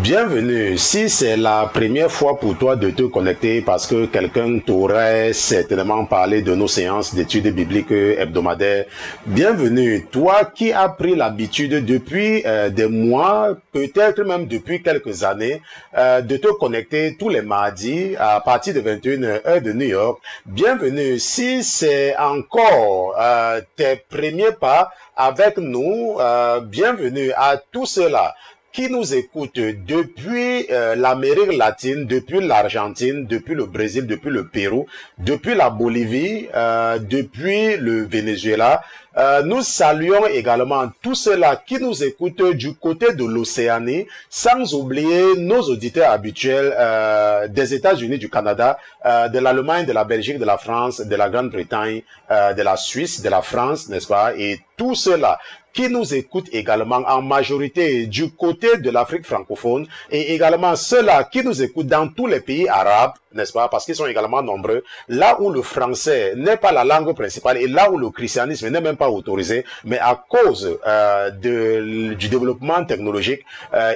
Bienvenue. Si c'est la première fois pour toi de te connecter parce que quelqu'un t'aurait certainement parlé de nos séances d'études bibliques hebdomadaires, bienvenue. Toi qui as pris l'habitude depuis des mois, peut-être même depuis quelques années, de te connecter tous les mardis à partir de 21h heure de New York, bienvenue. Si c'est encore tes premiers pas avec nous, bienvenue à tous ceux-là qui nous écoutent depuis l'Amérique latine, depuis l'Argentine, depuis le Brésil, depuis le Pérou, depuis la Bolivie, depuis le Venezuela. Nous saluons également tous ceux-là qui nous écoutent du côté de l'Océanie, sans oublier nos auditeurs habituels des États-Unis, du Canada, de l'Allemagne, de la Belgique, de la France, de la Grande-Bretagne, de la Suisse, de la France, n'est-ce pas? Et tous ceux-là qui nous écoutent également en majorité du côté de l'Afrique francophone et également ceux-là qui nous écoutent dans tous les pays arabes, n'est-ce pas, parce qu'ils sont également nombreux, là où le français n'est pas la langue principale et là où le christianisme n'est même pas autorisé, mais à cause du développement technologique,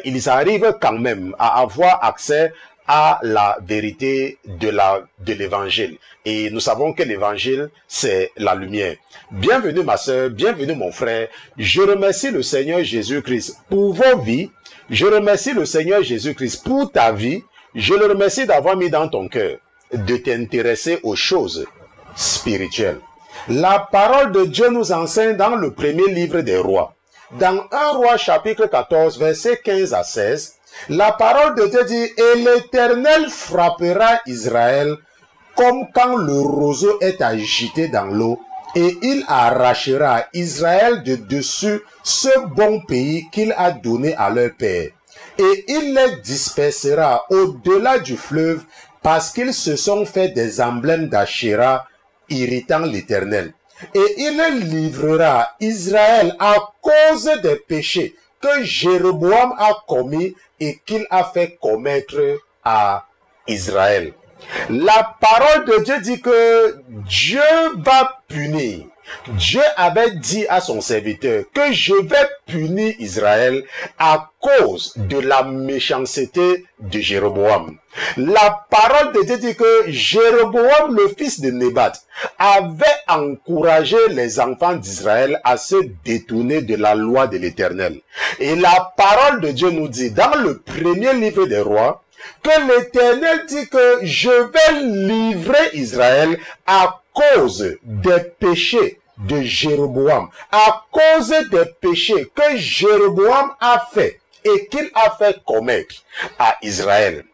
ils arrivent quand même à avoir accès à la vérité de l'évangile. Et nous savons que l'évangile, c'est la lumière. Bienvenue ma sœur, bienvenue mon frère. Je remercie le Seigneur Jésus-Christ pour vos vies. Je remercie le Seigneur Jésus-Christ pour ta vie. Je le remercie d'avoir mis dans ton cœur de t'intéresser aux choses spirituelles. La parole de Dieu nous enseigne dans le premier livre des rois. Dans 1 roi chapitre 14, versets 15 à 16, la parole de Dieu dit, « Et l'Éternel frappera Israël comme quand le roseau est agité dans l'eau, et il arrachera Israël de dessus ce bon pays qu'il a donné à leur père. Et il les dispersera au-delà du fleuve, parce qu'ils se sont fait des emblèmes d'Achéra, irritant l'Éternel. Et il livrera Israël à cause des péchés que Jéroboam a commis et qu'il a fait commettre à Israël. » La parole de Dieu dit que Dieu va punir. Dieu avait dit à son serviteur que je vais punir Israël à cause de la méchanceté de Jéroboam. La parole de Dieu dit que Jéroboam, le fils de Nébat, avait encouragé les enfants d'Israël à se détourner de la loi de l'Éternel. Et la parole de Dieu nous dit dans le premier livre des rois, que l'Éternel dit que je vais livrer Israël à cause des péchés de Jéroboam, à cause des péchés que Jéroboam a fait et qu'il a fait commettre à Israël.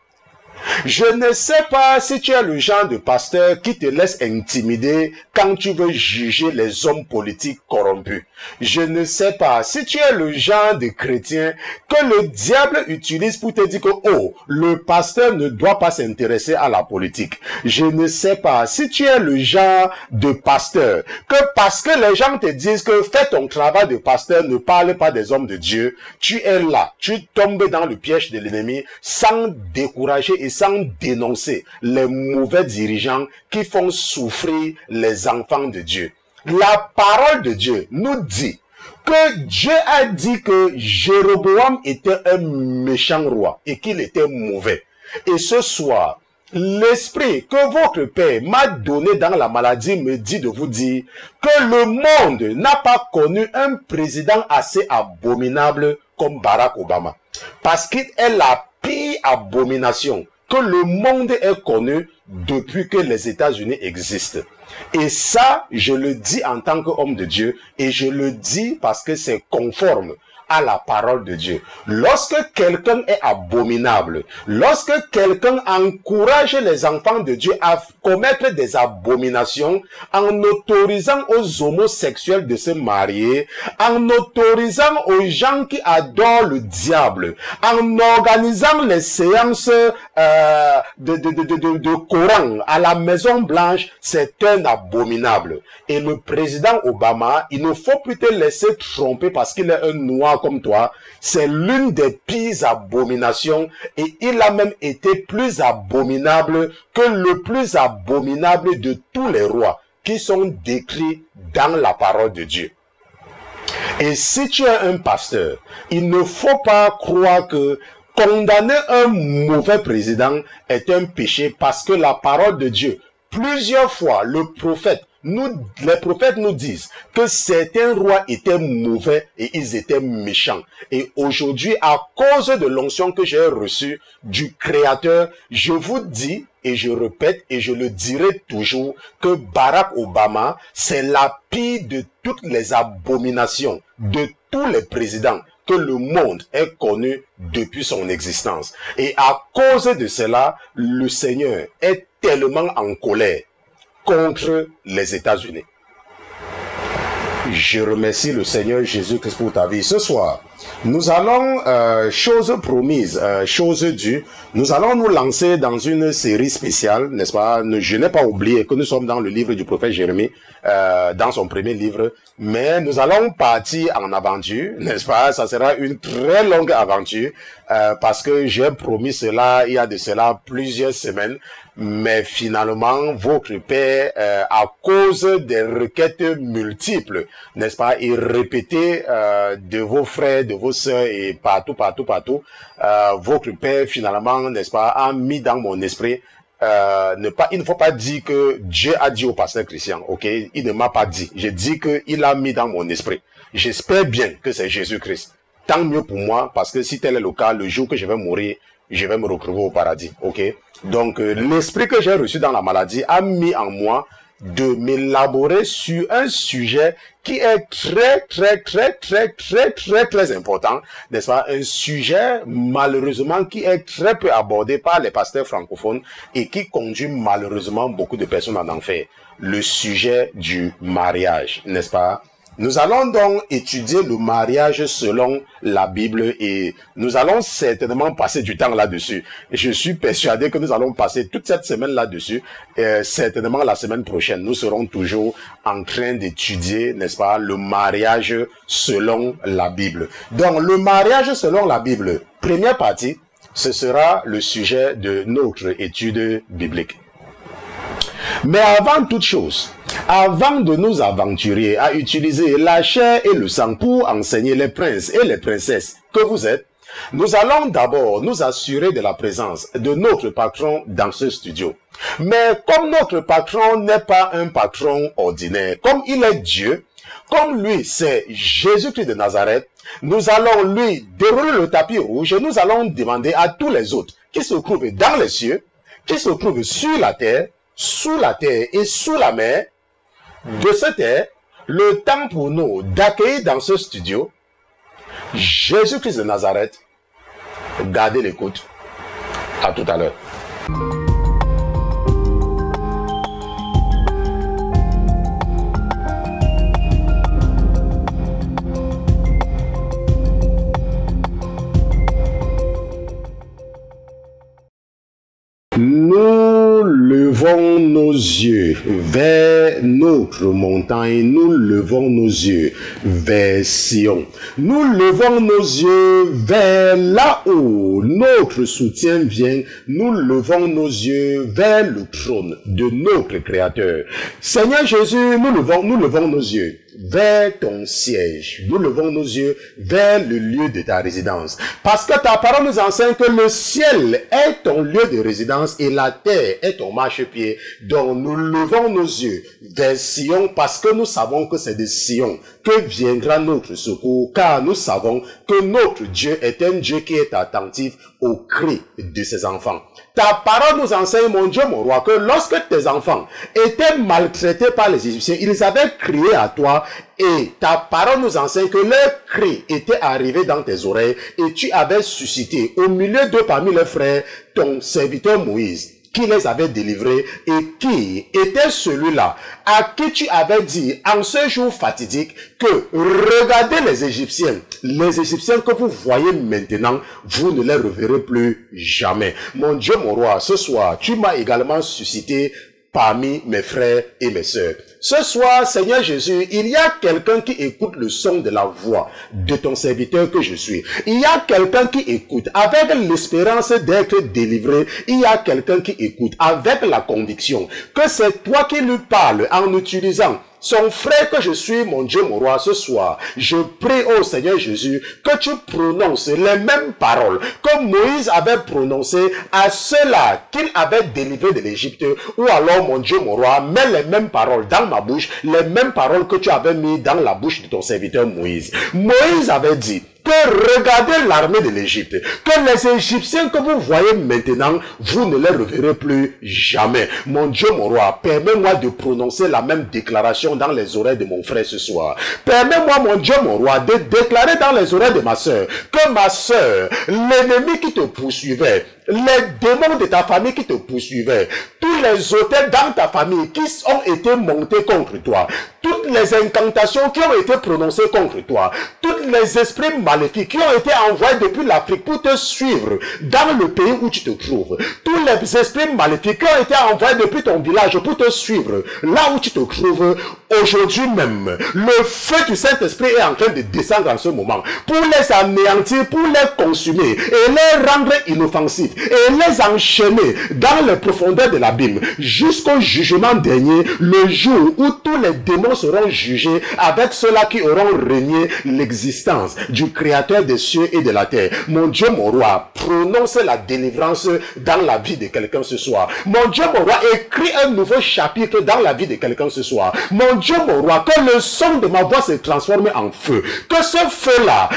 Je ne sais pas si tu es le genre de pasteur qui te laisse intimider quand tu veux juger les hommes politiques corrompus. Je ne sais pas si tu es le genre de chrétien que le diable utilise pour te dire que, oh, le pasteur ne doit pas s'intéresser à la politique. Je ne sais pas si tu es le genre de pasteur que parce que les gens te disent que fais ton travail de pasteur, ne parle pas des hommes de Dieu, tu es là, tu tombes dans le piège de l'ennemi sans décourager et sans dénoncer les mauvais dirigeants qui font souffrir les enfants de Dieu. La parole de Dieu nous dit que Dieu a dit que Jéroboam était un méchant roi et qu'il était mauvais. Et ce soir, l'esprit que votre père m'a donné dans la maladie me dit de vous dire que le monde n'a pas connu un président assez abominable comme Barack Obama. Parce qu'il est la pire abomination que le monde ait connu depuis que les États-Unis existent. Et ça, je le dis en tant qu'homme de Dieu, et je le dis parce que c'est conforme à la parole de Dieu. Lorsque quelqu'un est abominable, lorsque quelqu'un encourage les enfants de Dieu à commettre des abominations, en autorisant aux homosexuels de se marier, en autorisant aux gens qui adorent le diable, en organisant les séances de Coran à la Maison Blanche, c'est un abominable. Et le président Obama, il ne faut plus te laisser tromper parce qu'il est un noir comme toi, c'est l'une des pires abominations et il a même été plus abominable que le plus abominable de tous les rois qui sont décrits dans la parole de Dieu. Et si tu es un pasteur, il ne faut pas croire que Condamner un mauvais président est un péché parce que la parole de Dieu, plusieurs fois, les prophètes nous disent que certains rois étaient mauvais et ils étaient méchants. Et aujourd'hui, à cause de l'onction que j'ai reçue du Créateur, je vous dis et je répète et je le dirai toujours que Barack Obama, c'est la pire de toutes les abominations de tous les présidents que le monde ait connu depuis son existence. Et à cause de cela, le Seigneur est tellement en colère contre les États-Unis. Je remercie le Seigneur Jésus-Christ pour ta vie. Ce soir, nous allons, chose promise, chose due, nous allons nous lancer dans une série spéciale, n'est-ce pas? Je n'ai pas oublié que nous sommes dans le livre du prophète Jérémie, dans son premier livre, mais nous allons partir en aventure, n'est-ce pas? Ça sera une très longue aventure, parce que j'ai promis cela, il y a de cela plusieurs semaines, mais finalement, votre Père, à cause des requêtes multiples, n'est-ce pas, et répétées de vos frères, de vos sœurs et partout, votre Père, finalement, n'est-ce pas, a mis dans mon esprit, il ne faut pas dire que Dieu a dit au pasteur Christian, ok, il ne m'a pas dit, j'ai dit qu'il a mis dans mon esprit. J'espère bien que c'est Jésus-Christ. Tant mieux pour moi, parce que si tel est le cas, le jour que je vais mourir, je vais me retrouver au paradis, ok? Donc, l'esprit que j'ai reçu dans la maladie a mis en moi de m'élaborer sur un sujet qui est très important, n'est-ce pas? Un sujet, malheureusement, qui est très peu abordé par les pasteurs francophones et qui conduit malheureusement beaucoup de personnes en enfer. Le sujet du mariage, n'est-ce pas? Nous allons donc étudier le mariage selon la Bible et nous allons certainement passer du temps là-dessus. Je suis persuadé que nous allons passer toute cette semaine là-dessus. Certainement la semaine prochaine, nous serons toujours en train d'étudier, n'est-ce pas, le mariage selon la Bible. Donc, le mariage selon la Bible, première partie, ce sera le sujet de notre étude biblique. Mais avant toute chose, avant de nous aventurer à utiliser la chair et le sang pour enseigner les princes et les princesses que vous êtes, nous allons d'abord nous assurer de la présence de notre patron dans ce studio. Mais comme notre patron n'est pas un patron ordinaire, comme il est Dieu, comme lui c'est Jésus-Christ de Nazareth, nous allons lui dérouler le tapis rouge et nous allons demander à tous les autres qui se trouvent dans les cieux, qui se trouvent sur la terre, sous la terre et sous la mer, de se taire, le temps pour nous d'accueillir dans ce studio Jésus-Christ de Nazareth. Gardez l'écoute. À tout à l'heure. Nous levons nos yeux vers notre montagne, nous levons nos yeux vers Sion. Nous levons nos yeux vers là où notre soutien vient, nous levons nos yeux vers le trône de notre Créateur. Seigneur Jésus, nous levons nos yeux vers ton siège. Nous levons nos yeux vers le lieu de ta résidence. Parce que ta parole nous enseigne que le ciel est ton lieu de résidence et la terre est ton marchepied. Donc nous levons nos yeux vers Sion parce que nous savons que c'est de Sion que viendra notre secours, car nous savons que notre Dieu est un Dieu qui est attentif aux cris de ses enfants. Ta parole nous enseigne, mon Dieu, mon roi, que lorsque tes enfants étaient maltraités par les Égyptiens, ils avaient crié à toi et ta parole nous enseigne que leurs cris étaient arrivés dans tes oreilles et tu avais suscité au milieu d'eux parmi leurs frères ton serviteur Moïse, qui les avait délivrés et qui était celui-là à qui tu avais dit en ce jour fatidique que regardez les Égyptiens que vous voyez maintenant, vous ne les reverrez plus jamais. Mon Dieu, mon roi, ce soir, tu m'as également suscité parmi mes frères et mes sœurs. Ce soir, Seigneur Jésus, il y a quelqu'un qui écoute le son de la voix de ton serviteur que je suis. Il y a quelqu'un qui écoute avec l'espérance d'être délivré. Il y a quelqu'un qui écoute avec la conviction que c'est toi qui lui parles en utilisant son frère que je suis, mon Dieu, mon roi, ce soir, je prie au Seigneur Jésus que tu prononces les mêmes paroles que Moïse avait prononcées à ceux-là qu'il avait délivrés de l'Égypte, ou alors, mon Dieu, mon roi, mets les mêmes paroles dans ma bouche, les mêmes paroles que tu avais mis dans la bouche de ton serviteur Moïse. Moïse avait dit que regardez l'armée de l'Égypte, que les Égyptiens que vous voyez maintenant, vous ne les reverrez plus jamais. Mon Dieu, mon roi, permets-moi de prononcer la même déclaration dans les oreilles de mon frère ce soir. Permets-moi, mon Dieu, mon roi, de déclarer dans les oreilles de ma sœur, que ma sœur, l'ennemi qui te poursuivait, les démons de ta famille qui te poursuivaient, tous les hôtels dans ta famille qui ont été montés contre toi, toutes les incantations qui ont été prononcées contre toi, tous les esprits maléfiques qui ont été envoyés depuis l'Afrique pour te suivre dans le pays où tu te trouves, tous les esprits maléfiques qui ont été envoyés depuis ton village pour te suivre là où tu te trouves, aujourd'hui même, le feu du Saint-Esprit est en train de descendre en ce moment pour les anéantir, pour les consumer et les rendre inoffensifs et les enchaîner dans les profondeurs de l'abîme jusqu'au jugement dernier, le jour où tous les démons seront jugés avec ceux-là qui auront régné l'existence du Créateur des cieux et de la terre. Mon Dieu, mon roi, prononce la délivrance dans la vie de quelqu'un ce soir. Mon Dieu, mon roi, écris un nouveau chapitre dans la vie de quelqu'un ce soir. Mon Dieu, mon roi, que le son de ma voix se transforme en feu. Que ce feu-là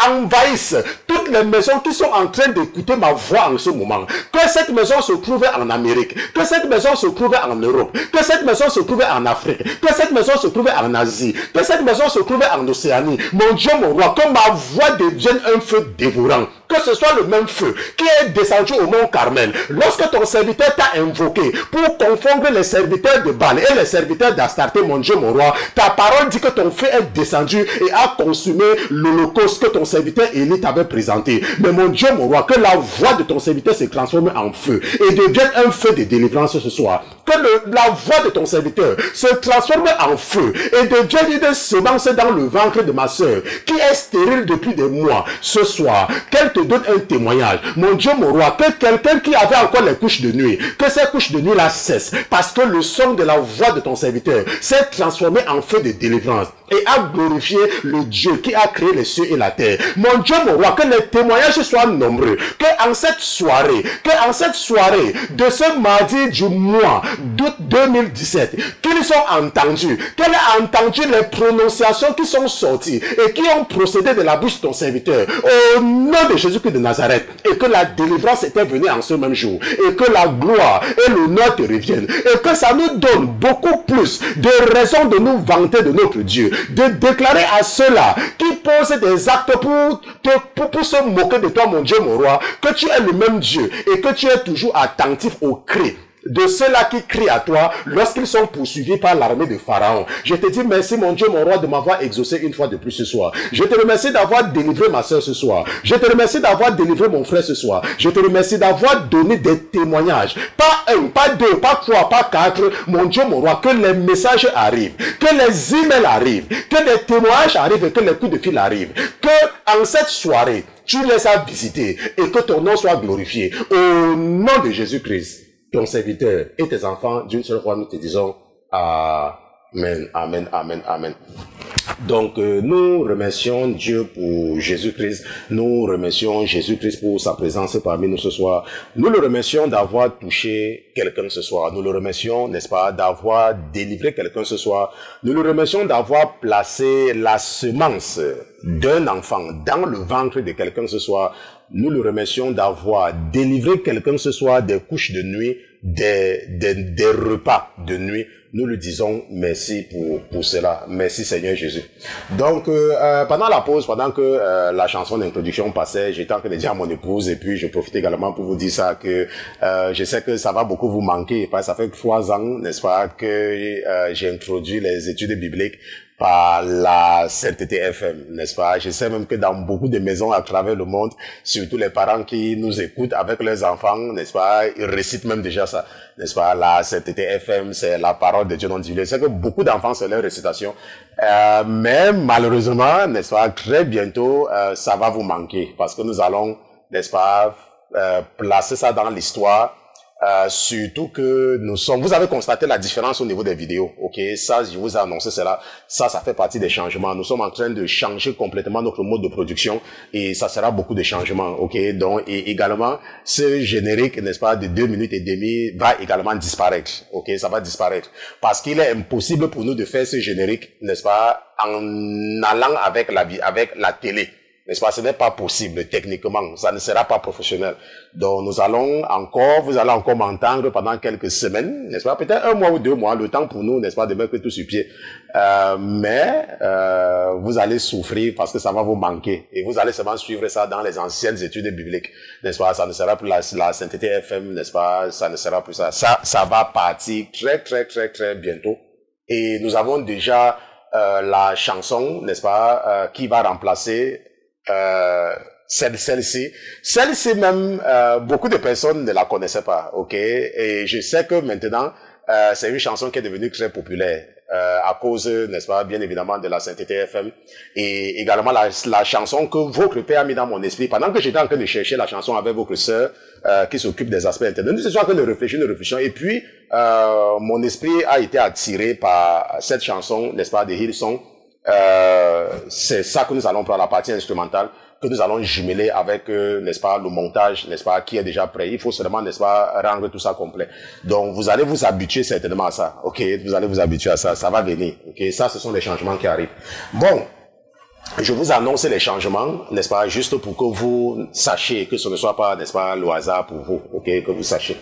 envahisse toutes les maisons qui sont en train d'écouter ma voix en ce moment. Que cette maison se trouve en Amérique, que cette maison se trouve en Europe, que cette maison se trouve en Afrique, que cette maison se trouve en Asie, que cette maison se trouve en Océanie. Mon Dieu, mon roi, que ma voix devienne un feu dévorant. Que ce soit le même feu qui est descendu au mont Carmel. Lorsque ton serviteur t'a invoqué pour confondre les serviteurs de Baal et les serviteurs d'Astarté, mon Dieu, mon roi, ta parole dit que ton feu est descendu et a consumé l'holocauste que ton serviteur Élie t'avait présenté. Mais mon Dieu, mon roi, que la voix de ton serviteur se transforme en feu et devienne un feu de délivrance ce soir. Que la voix de ton serviteur se transforme en feu et devienne une semence dans le ventre de ma soeur qui est stérile depuis des mois. Ce soir, qu'elle te donne un témoignage. Mon Dieu, mon roi, que quelqu'un qui avait encore les couches de nuit, que ces couches de nuit là cessent, parce que le son de la voix de ton serviteur s'est transformé en feu de délivrance et a glorifié le Dieu qui a créé les cieux et la terre. Mon Dieu, mon roi, que les témoignages soient nombreux, que en cette soirée de ce mardi du mois d'août 2017, qu'ils sont entendus, qu'elle a entendu les prononciations qui sont sorties et qui ont procédé de la bouche de ton serviteur au nom de Jésus-Christ de Nazareth, et que la délivrance était venue en ce même jour, et que la gloire et l'honneur te reviennent, et que ça nous donne beaucoup plus de raisons de nous vanter de notre Dieu, de déclarer à ceux-là qui posent des actes pour se moquer de toi, mon Dieu, mon roi, que tu es le même Dieu et que tu es toujours attentif aux cris de ceux-là qui crient à toi lorsqu'ils sont poursuivis par l'armée de Pharaon. Je te dis merci, mon Dieu, mon roi, de m'avoir exaucé une fois de plus ce soir. Je te remercie d'avoir délivré ma soeur ce soir. Je te remercie d'avoir délivré mon frère ce soir. Je te remercie d'avoir donné des témoignages. Pas un, pas deux, pas trois, pas quatre. Mon Dieu, mon roi, que les messages arrivent, que les emails arrivent, que les témoignages arrivent et que les coups de fil arrivent. Que en cette soirée, tu les as visités et que ton nom soit glorifié. Au nom de Jésus-Christ, ton serviteur et tes enfants, d'une seule fois, nous te disons Amen, Amen, Amen, Amen. Donc, nous remercions Dieu pour Jésus-Christ. Nous remercions Jésus-Christ pour sa présence parmi nous ce soir. Nous le remercions d'avoir touché quelqu'un ce soir. Nous le remercions, n'est-ce pas, d'avoir délivré quelqu'un ce soir. Nous le remercions d'avoir placé la semence d'un enfant dans le ventre de quelqu'un ce soir. Nous le remercions d'avoir délivré quelqu'un ce soir des couches de nuit, des repas de nuit. Nous lui disons merci pour cela. Merci Seigneur Jésus. Donc, pendant la pause, pendant que la chanson d'introduction passait, j'étais en train de dire à mon épouse, et puis je profite également pour vous dire ça, que je sais que ça va beaucoup vous manquer, parce que ça fait 3 ans, n'est-ce pas, que j'ai introduit les études bibliques par la CRTT FM, n'est-ce pas? Je sais même que dans beaucoup de maisons à travers le monde, surtout les parents qui nous écoutent avec leurs enfants, n'est-ce pas? Ils récitent même déjà ça, n'est-ce pas? La CRTT FM, c'est la parole de Dieu non divulguée. C'est que beaucoup d'enfants, c'est leur récitation. Mais malheureusement, n'est-ce pas? Très bientôt, ça va vous manquer parce que nous allons, n'est-ce pas? Placer ça dans l'histoire Surtout que vous avez constaté la différence au niveau des vidéos, ok? Ça, je vous ai annoncé cela. Ça fait partie des changements. Nous sommes en train de changer complètement notre mode de production et ça sera beaucoup de changements, ok? Donc, et également, ce générique, n'est-ce pas, de 2 minutes et demie va également disparaître, ok? Ça va disparaître. Parce qu'il est impossible pour nous de faire ce générique, n'est-ce pas, en allant avec la télé. N'est-ce pas? Ce n'est pas possible techniquement, ça ne sera pas professionnel. Donc vous allez encore m'entendre pendant quelques semaines, n'est-ce pas? Peut-être 1 mois ou 2 mois, le temps pour nous, n'est-ce pas, de mettre tout sur pied. Mais vous allez souffrir parce que ça va vous manquer. Et vous allez seulement suivre ça dans les anciennes études bibliques, n'est-ce pas? Ça ne sera plus la sainteté FM, n'est-ce pas? Ça ne sera plus ça. Ça va partir très bientôt. Et nous avons déjà la chanson, n'est-ce pas, qui va remplacer celle-ci. Celle-ci même, beaucoup de personnes ne la connaissaient pas, ok? Et je sais que maintenant, c'est une chanson qui est devenue très populaire, à cause, n'est-ce pas, bien évidemment, de la sainteté FM. Et également la chanson que votre père a mis dans mon esprit, pendant que j'étais en train de chercher la chanson avec votre sœur, qui s'occupe des aspects internes. Nous étions en train de réfléchir, et puis, mon esprit a été attiré par cette chanson, n'est-ce pas, de Hillsong. C'est ça que nous allons prendre, la partie instrumentale, que nous allons jumeler avec, n'est-ce pas, le montage, n'est-ce pas, qui est déjà prêt. Il faut seulement, n'est-ce pas, rendre tout ça complet. Donc, vous allez vous habituer certainement à ça, ok? Vous allez vous habituer à ça, ça va venir, ok? Ça, ce sont les changements qui arrivent. Bon, je vous annonce les changements, n'est-ce pas, juste pour que vous sachiez, que ce ne soit pas, n'est-ce pas, le hasard pour vous, ok, que vous sachiez.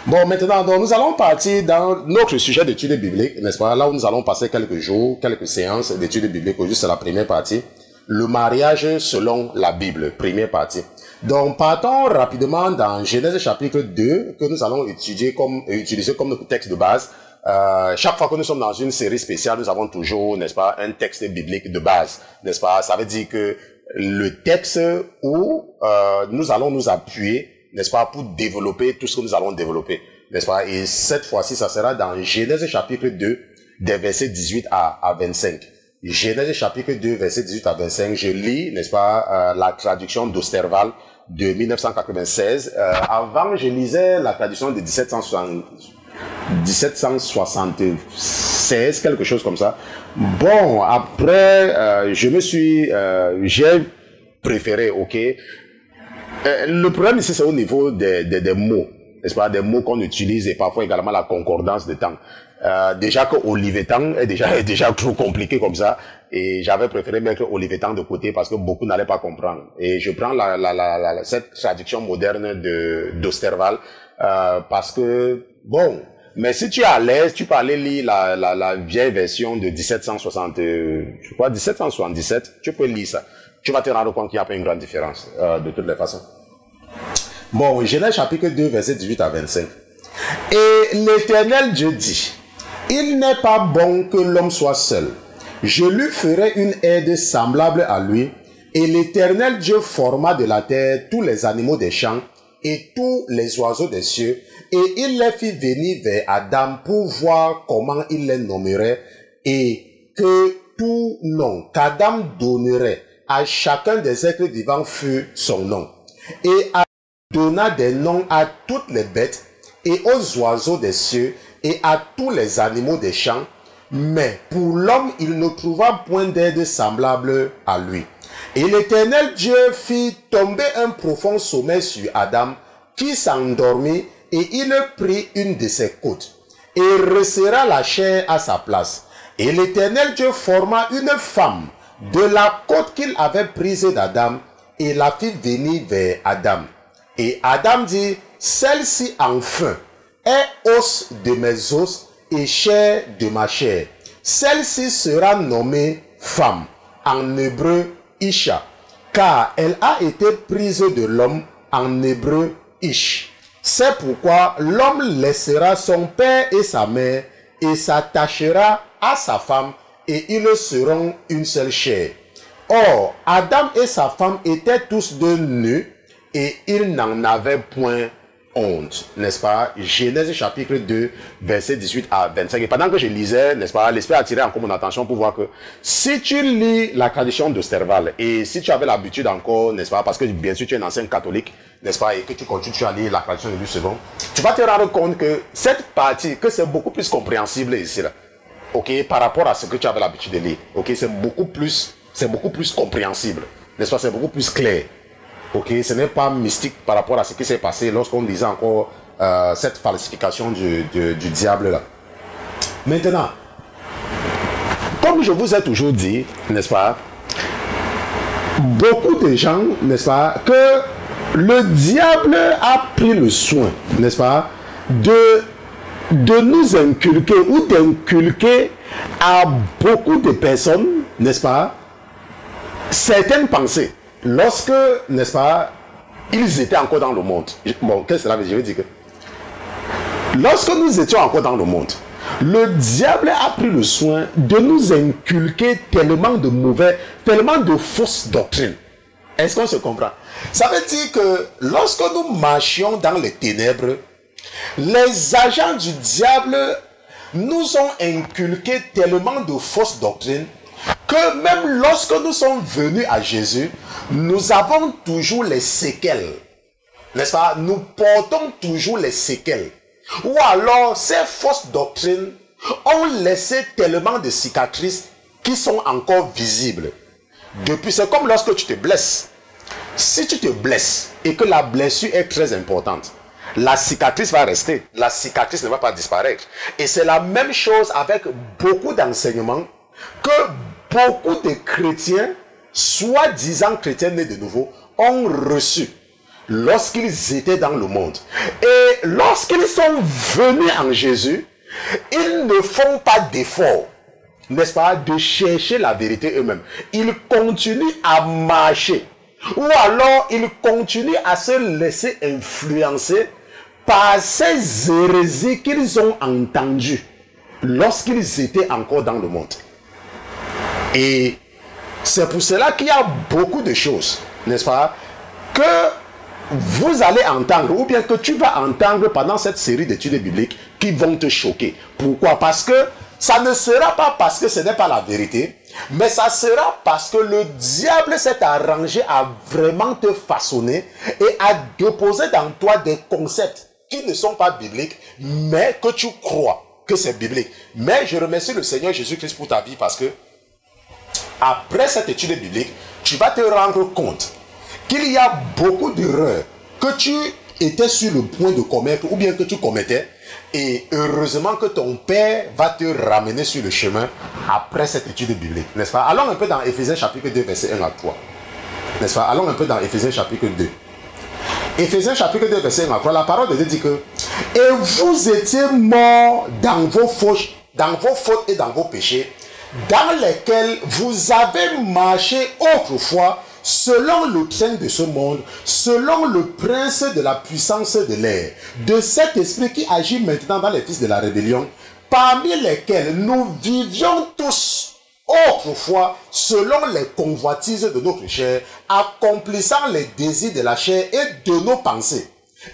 Bon, maintenant, donc, nous allons partir dans notre sujet d'études bibliques, n'est-ce pas, là où nous allons passer quelques jours, quelques séances d'études bibliques. Aujourd'hui, c'est la première partie. Le mariage selon la Bible, première partie. Donc, partons rapidement dans Genèse chapitre 2, que nous allons utiliser comme notre texte de base. Chaque fois que nous sommes dans une série spéciale, nous avons toujours, n'est-ce pas, un texte biblique de base, n'est-ce pas? Ça veut dire que le texte où nous allons nous appuyer, n'est-ce pas, pour développer tout ce que nous allons développer, n'est-ce pas? Et cette fois-ci, ça sera dans Genèse chapitre 2, des versets 18 à 25. Genèse chapitre 2, versets 18 à 25, je lis, n'est-ce pas, la traduction d'Osterval de 1996. Avant, je lisais la traduction de 1776, quelque chose comme ça. Bon, après, j'ai préféré, ok. Le problème ici, c'est au niveau des mots, n'est-ce pas, des mots qu'on utilise et parfois également la concordance de temps. Déjà que Olivetan est déjà trop compliqué comme ça, et j'avais préféré mettre Olivetan de côté parce que beaucoup n'allaient pas comprendre. Et je prends cette traduction moderne d'Osterval parce que bon. Mais si tu es à l'aise, tu peux aller lire la vieille version de 1777, tu peux lire ça. Tu vas te rendre compte qu'il n'y a pas une grande différence, de toutes les façons. Bon, Genèse chapitre 2, verset 18 à 25. Et l'Éternel Dieu dit, il n'est pas bon que l'homme soit seul. Je lui ferai une aide semblable à lui. Et l'Éternel Dieu forma de la terre tous les animaux des champs et tous les oiseaux des cieux. Et il les fit venir vers Adam pour voir comment il les nommerait et que tout nom qu'Adam donnerait à chacun des êtres vivants fut son nom. Et Adam donna des noms à toutes les bêtes et aux oiseaux des cieux et à tous les animaux des champs. Mais pour l'homme, il ne trouva point d'aide semblable à lui. Et l'Éternel Dieu fit tomber un profond sommeil sur Adam, qui s'endormit, et il prit une de ses côtes, et resserra la chair à sa place. Et l'Éternel Dieu forma une femme de la côte qu'il avait prise d'Adam, et la fit venir vers Adam. Et Adam dit, celle-ci enfin est os de mes os et chair de ma chair. Celle-ci sera nommée femme, en hébreu Isha, car elle a été prise de l'homme, en hébreu Ish. C'est pourquoi l'homme laissera son père et sa mère et s'attachera à sa femme et ils seront une seule chair. Or, Adam et sa femme étaient tous deux nus et ils n'en avaient point honte, n'est-ce pas? Genèse chapitre 2, verset 18 à 25. Et pendant que je lisais, n'est-ce pas, l'Esprit a attiré encore mon attention pour voir que si tu lis la tradition de Sterval et si tu avais l'habitude encore, n'est-ce pas, parce que bien sûr tu es un ancien catholique, n'est-ce pas, et que tu continues à lire la tradition de Louis II, tu vas te rendre compte que cette partie, que c'est beaucoup plus compréhensible ici, là, ok, par rapport à ce que tu avais l'habitude de lire, ok, c'est beaucoup plus compréhensible, n'est-ce pas, c'est beaucoup plus clair. Ok, ce n'est pas mystique par rapport à ce qui s'est passé lorsqu'on lisait encore cette falsification du diable là. Maintenant, comme je vous ai toujours dit, n'est-ce pas, beaucoup de gens, n'est-ce pas, que le diable a pris le soin, n'est-ce pas, de nous inculquer ou d'inculquer à beaucoup de personnes, n'est-ce pas, certaines pensées. Lorsque, n'est-ce pas, ils étaient encore dans le monde. Bon, qu'est-ce que cela veut dire? Je veux dire que lorsque nous étions encore dans le monde, le diable a pris le soin de nous inculquer tellement de fausses doctrines. Est-ce qu'on se comprend? Ça veut dire que lorsque nous marchions dans les ténèbres, les agents du diable nous ont inculqué tellement de fausses doctrines que même lorsque nous sommes venus à Jésus, nous avons toujours les séquelles. N'est-ce pas? Nous portons toujours les séquelles. Ou alors, ces fausses doctrines ont laissé tellement de cicatrices qui sont encore visibles. Depuis, c'est comme lorsque tu te blesses. Si tu te blesses et que la blessure est très importante, la cicatrice va rester. La cicatrice ne va pas disparaître. Et c'est la même chose avec beaucoup d'enseignements que beaucoup de chrétiens, soi-disant chrétiens nés de nouveau, ont reçu lorsqu'ils étaient dans le monde. Et lorsqu'ils sont venus en Jésus, ils ne font pas d'effort, n'est-ce pas, de chercher la vérité eux-mêmes. Ils continuent à marcher. Ou alors, ils continuent à se laisser influencer par ces hérésies qu'ils ont entendues lorsqu'ils étaient encore dans le monde. Et c'est pour cela qu'il y a beaucoup de choses, n'est-ce pas, que vous allez entendre, ou bien que tu vas entendre pendant cette série d'études bibliques qui vont te choquer. Pourquoi? Parce que ça ne sera pas parce que ce n'est pas la vérité, mais ça sera parce que le diable s'est arrangé à vraiment te façonner et à déposer dans toi des concepts qui ne sont pas bibliques, mais que tu crois que c'est biblique. Mais je remercie le Seigneur Jésus-Christ pour ta vie parce que après cette étude biblique, tu vas te rendre compte qu'il y a beaucoup d'erreurs que tu étais sur le point de commettre ou bien que tu commettais, et heureusement que ton Père va te ramener sur le chemin après cette étude biblique, n'est-ce pas? Allons un peu dans Éphésiens chapitre 2, verset 1 à 3. N'est-ce pas? Allons un peu dans Éphésiens chapitre 2. Éphésiens chapitre 2, verset 1 à 3, la parole de Dieu dit que « Et vous étiez morts dans vos fautes et dans vos péchés, dans lesquels vous avez marché autrefois selon le train de ce monde, selon le prince de la puissance de l'air, de cet esprit qui agit maintenant dans les fils de la rébellion, parmi lesquels nous vivions tous autrefois selon les convoitises de notre chair, accomplissant les désirs de la chair et de nos pensées.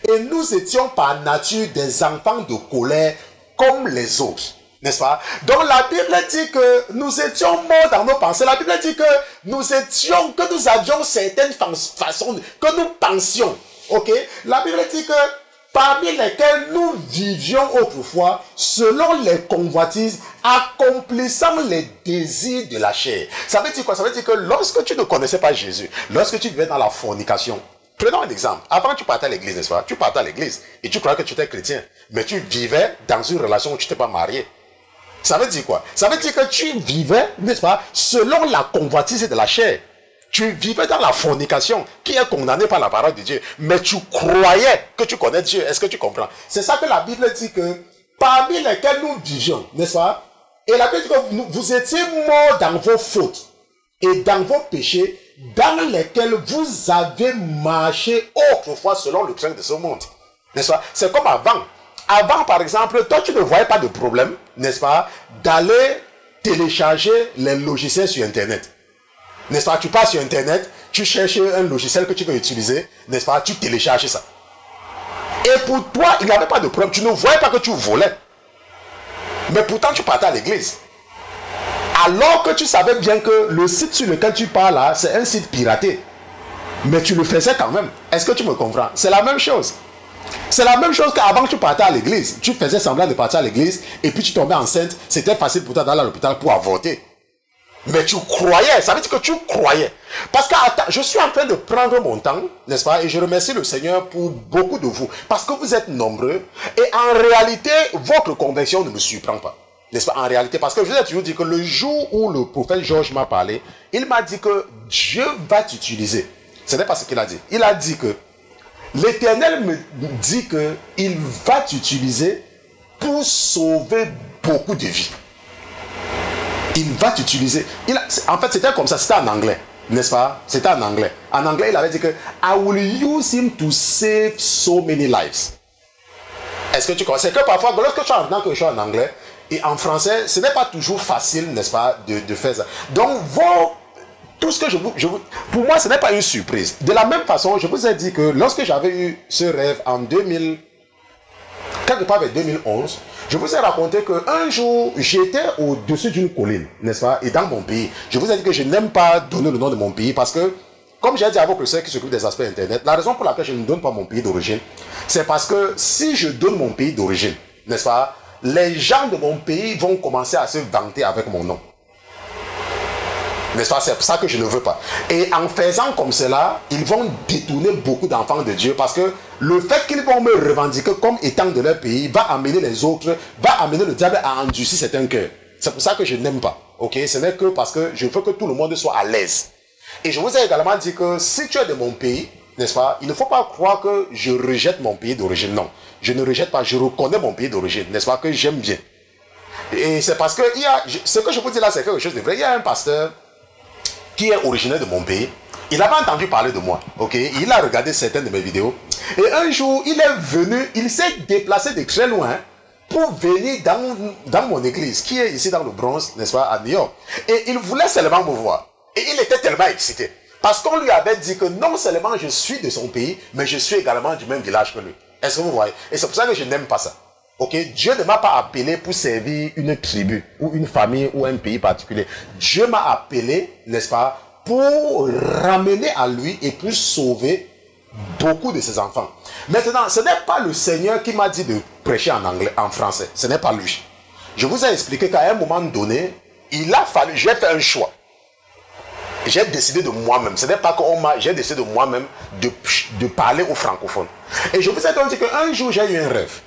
Et nous étions par nature des enfants de colère comme les autres. » N'est-ce pas? Donc la Bible dit que nous étions morts dans nos pensées. La Bible dit que nous avions certaines façons, que nous pensions. Ok? La Bible dit que parmi lesquels nous vivions autrefois, selon les convoitises, accomplissant les désirs de la chair. Ça veut dire quoi? Ça veut dire que lorsque tu ne connaissais pas Jésus, lorsque tu vivais dans la fornication, prenons un exemple. Avant, tu partais à l'église, n'est-ce pas? Tu partais à l'église et tu croyais que tu étais chrétien, mais tu vivais dans une relation où tu n'étais pas marié. Ça veut dire quoi? Ça veut dire que tu vivais, n'est-ce pas, selon la convoitise de la chair. Tu vivais dans la fornication qui est condamnée par la parole de Dieu. Mais tu croyais que tu connais Dieu. Est-ce que tu comprends? C'est ça que la Bible dit que parmi lesquels nous vivions, n'est-ce pas? Et la Bible dit que vous étiez morts dans vos fautes et dans vos péchés, dans lesquels vous avez marché autrefois selon le train de ce monde. N'est-ce pas? C'est comme avant. Avant, par exemple, toi, tu ne voyais pas de problème, n'est-ce pas, d'aller télécharger les logiciels sur Internet. N'est-ce pas? Tu pars sur Internet, tu cherches un logiciel que tu veux utiliser, n'est-ce pas? Tu télécharges ça. Et pour toi, il n'y avait pas de problème. Tu ne voyais pas que tu volais. Mais pourtant, tu partais à l'église. Alors que tu savais bien que le site sur lequel tu pars là, c'est un site piraté. Mais tu le faisais quand même. Est-ce que tu me comprends? C'est la même chose. C'est la même chose qu'avant que tu partais à l'église. Tu faisais semblant de partir à l'église et puis tu tombais enceinte. C'était facile pour toi d'aller à l'hôpital pour avorter. Mais tu croyais, ça veut dire que tu croyais. Parce que attends, je suis en train de prendre mon temps, n'est-ce pas? Et je remercie le Seigneur pour beaucoup de vous. Parce que vous êtes nombreux. Et en réalité, votre conversion ne me surprend pas. N'est-ce pas? En réalité, parce que je vous ai toujours dit que le jour où le prophète Georges m'a parlé, il m'a dit que Dieu va t'utiliser. Ce n'est pas ce qu'il a dit. Il a dit que l'Éternel me dit qu'il va t'utiliser pour sauver beaucoup de vies. Il va t'utiliser. En fait, c'était comme ça, c'était en anglais, n'est-ce pas? C'était en anglais. En anglais, il avait dit que I will use him to save so many lives. Est-ce que tu comprends? C'est que parfois, lorsque tu entends quelque chose en anglais et en français, ce n'est pas toujours facile, n'est-ce pas, de faire ça. Donc, tout ce que pour moi, ce n'est pas une surprise. De la même façon, je vous ai dit que lorsque j'avais eu ce rêve en 2000, quelque part vers 2011, je vous ai raconté qu'un jour, j'étais au-dessus d'une colline, n'est-ce pas? Et dans mon pays, je vous ai dit que je n'aime pas donner le nom de mon pays parce que, comme j'ai dit à vos professeurs qui s'occupent des aspects Internet, la raison pour laquelle je ne donne pas mon pays d'origine, c'est parce que si je donne mon pays d'origine, n'est-ce pas? Les gens de mon pays vont commencer à se vanter avec mon nom. N'est-ce pas? C'est ça que je ne veux pas. Et en faisant comme cela, ils vont détourner beaucoup d'enfants de Dieu parce que le fait qu'ils vont me revendiquer comme étant de leur pays va amener les autres, va amener le diable à endurcir certains cœurs. C'est pour ça que je n'aime pas. Ok? Ce n'est que parce que je veux que tout le monde soit à l'aise. Et je vous ai également dit que si tu es de mon pays, n'est-ce pas? Il ne faut pas croire que je rejette mon pays d'origine. Non. Je ne rejette pas, je reconnais mon pays d'origine. N'est-ce pas? Que j'aime bien. Et c'est parce que ce que je vous dis là, c'est quelque chose de vrai. Il y a un pasteur qui est originaire de mon pays, il avait entendu parler de moi, ok? Il a regardé certaines de mes vidéos, et un jour, il est venu, il s'est déplacé de très loin pour venir dans mon église, qui est ici dans le Bronx, n'est-ce pas, à New York. Et il voulait seulement me voir. Et il était tellement excité. Parce qu'on lui avait dit que non seulement je suis de son pays, mais je suis également du même village que lui. Est-ce que vous voyez? Et c'est pour ça que je n'aime pas ça. Ok, Dieu ne m'a pas appelé pour servir une tribu ou une famille ou un pays particulier. Dieu m'a appelé, n'est-ce pas, pour ramener à lui et pour sauver beaucoup de ses enfants. Maintenant, ce n'est pas le Seigneur qui m'a dit de prêcher en anglais, en français. Ce n'est pas lui. Je vous ai expliqué qu'à un moment donné, il a fallu, j'ai fait un choix. J'ai décidé de moi-même. Ce n'est pas qu'on m'a, j'ai décidé de moi-même de parler aux francophones. Et je vous ai dit qu'un jour, j'ai eu un rêve.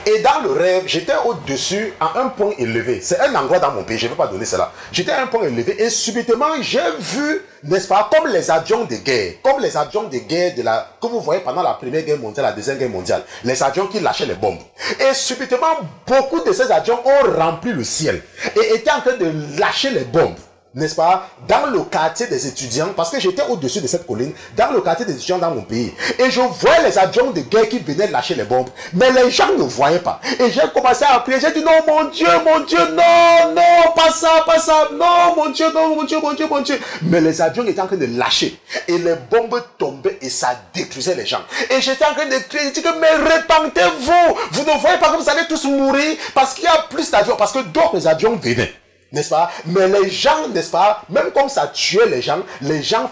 Et dans le rêve, j'étais au-dessus, à un point élevé. C'est un endroit dans mon pays, je ne vais pas donner cela. J'étais à un point élevé et subitement, j'ai vu, n'est-ce pas, comme les avions de guerre. Comme les avions de guerre que vous voyez pendant la Première Guerre mondiale, la Deuxième Guerre mondiale. Les avions qui lâchaient les bombes. Et subitement, beaucoup de ces avions ont rempli le ciel. Et étaient en train de lâcher les bombes. N'est-ce pas, dans le quartier des étudiants, parce que j'étais au-dessus de cette colline, dans le quartier des étudiants dans mon pays. Et je voyais les avions de guerre qui venaient lâcher les bombes, mais les gens ne voyaient pas. Et j'ai commencé à prier, j'ai dit non, mon Dieu, non, non, pas ça, non, mon Dieu, non, mon Dieu, mon Dieu, mon Dieu. Mais les avions étaient en train de lâcher, et les bombes tombaient, et ça détruisait les gens. Et j'étais en train de crier, je dis que, mais répentez-vous, vous ne voyez pas que vous allez tous mourir, parce qu'il y a plus d'avions, parce que d'autres avions venaient. N'est-ce pas? Mais les gens, n'est-ce pas? Même comme ça tuait les gens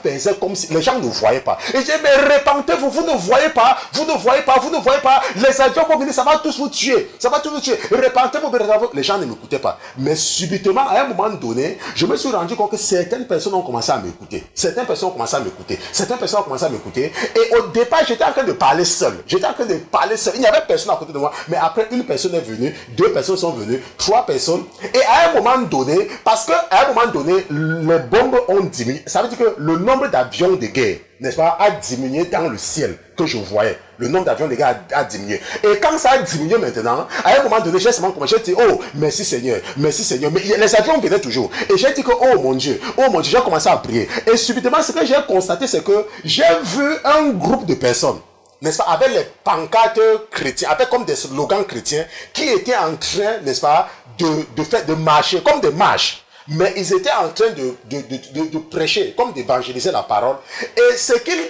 faisaient comme si les gens ne voyaient pas. Et j'ai dit, mais répentez-vous, vous ne voyez pas, vous ne voyez pas, vous ne voyez pas. Les avions vont venir, ça va tous vous tuer. Ça va tous vous tuer. Répentez-vous, les gens ne m'écoutaient pas. Mais subitement, à un moment donné, je me suis rendu compte que certaines personnes ont commencé à m'écouter. Certaines personnes ont commencé à m'écouter. Certaines personnes ont commencé à m'écouter. Et au départ, j'étais en train de parler seul. J'étais en train de parler seul. Il n'y avait personne à côté de moi. Mais après, une personne est venue, deux personnes sont venues, trois personnes. Et à un moment donné, parce qu'à un moment donné, les bombes ont diminué. Ça veut dire que le nombre d'avions de guerre, n'est-ce pas, a diminué dans le ciel que je voyais. Le nombre d'avions de guerre a diminué. Et quand ça a diminué maintenant, à un moment donné, j'ai seulement commencé à dire, oh, merci Seigneur, merci Seigneur. Mais les avions venaient toujours. Et j'ai dit que, oh mon Dieu, j'ai commencé à prier. Et subitement, ce que j'ai constaté, c'est que j'ai vu un groupe de personnes, n'est-ce pas, avec les pancartes chrétiens, avec comme des slogans chrétiens, qui étaient en train, n'est-ce pas, de marcher, comme des marches. Mais ils étaient en train de prêcher, comme d'évangéliser la parole. Et ce qu'ils,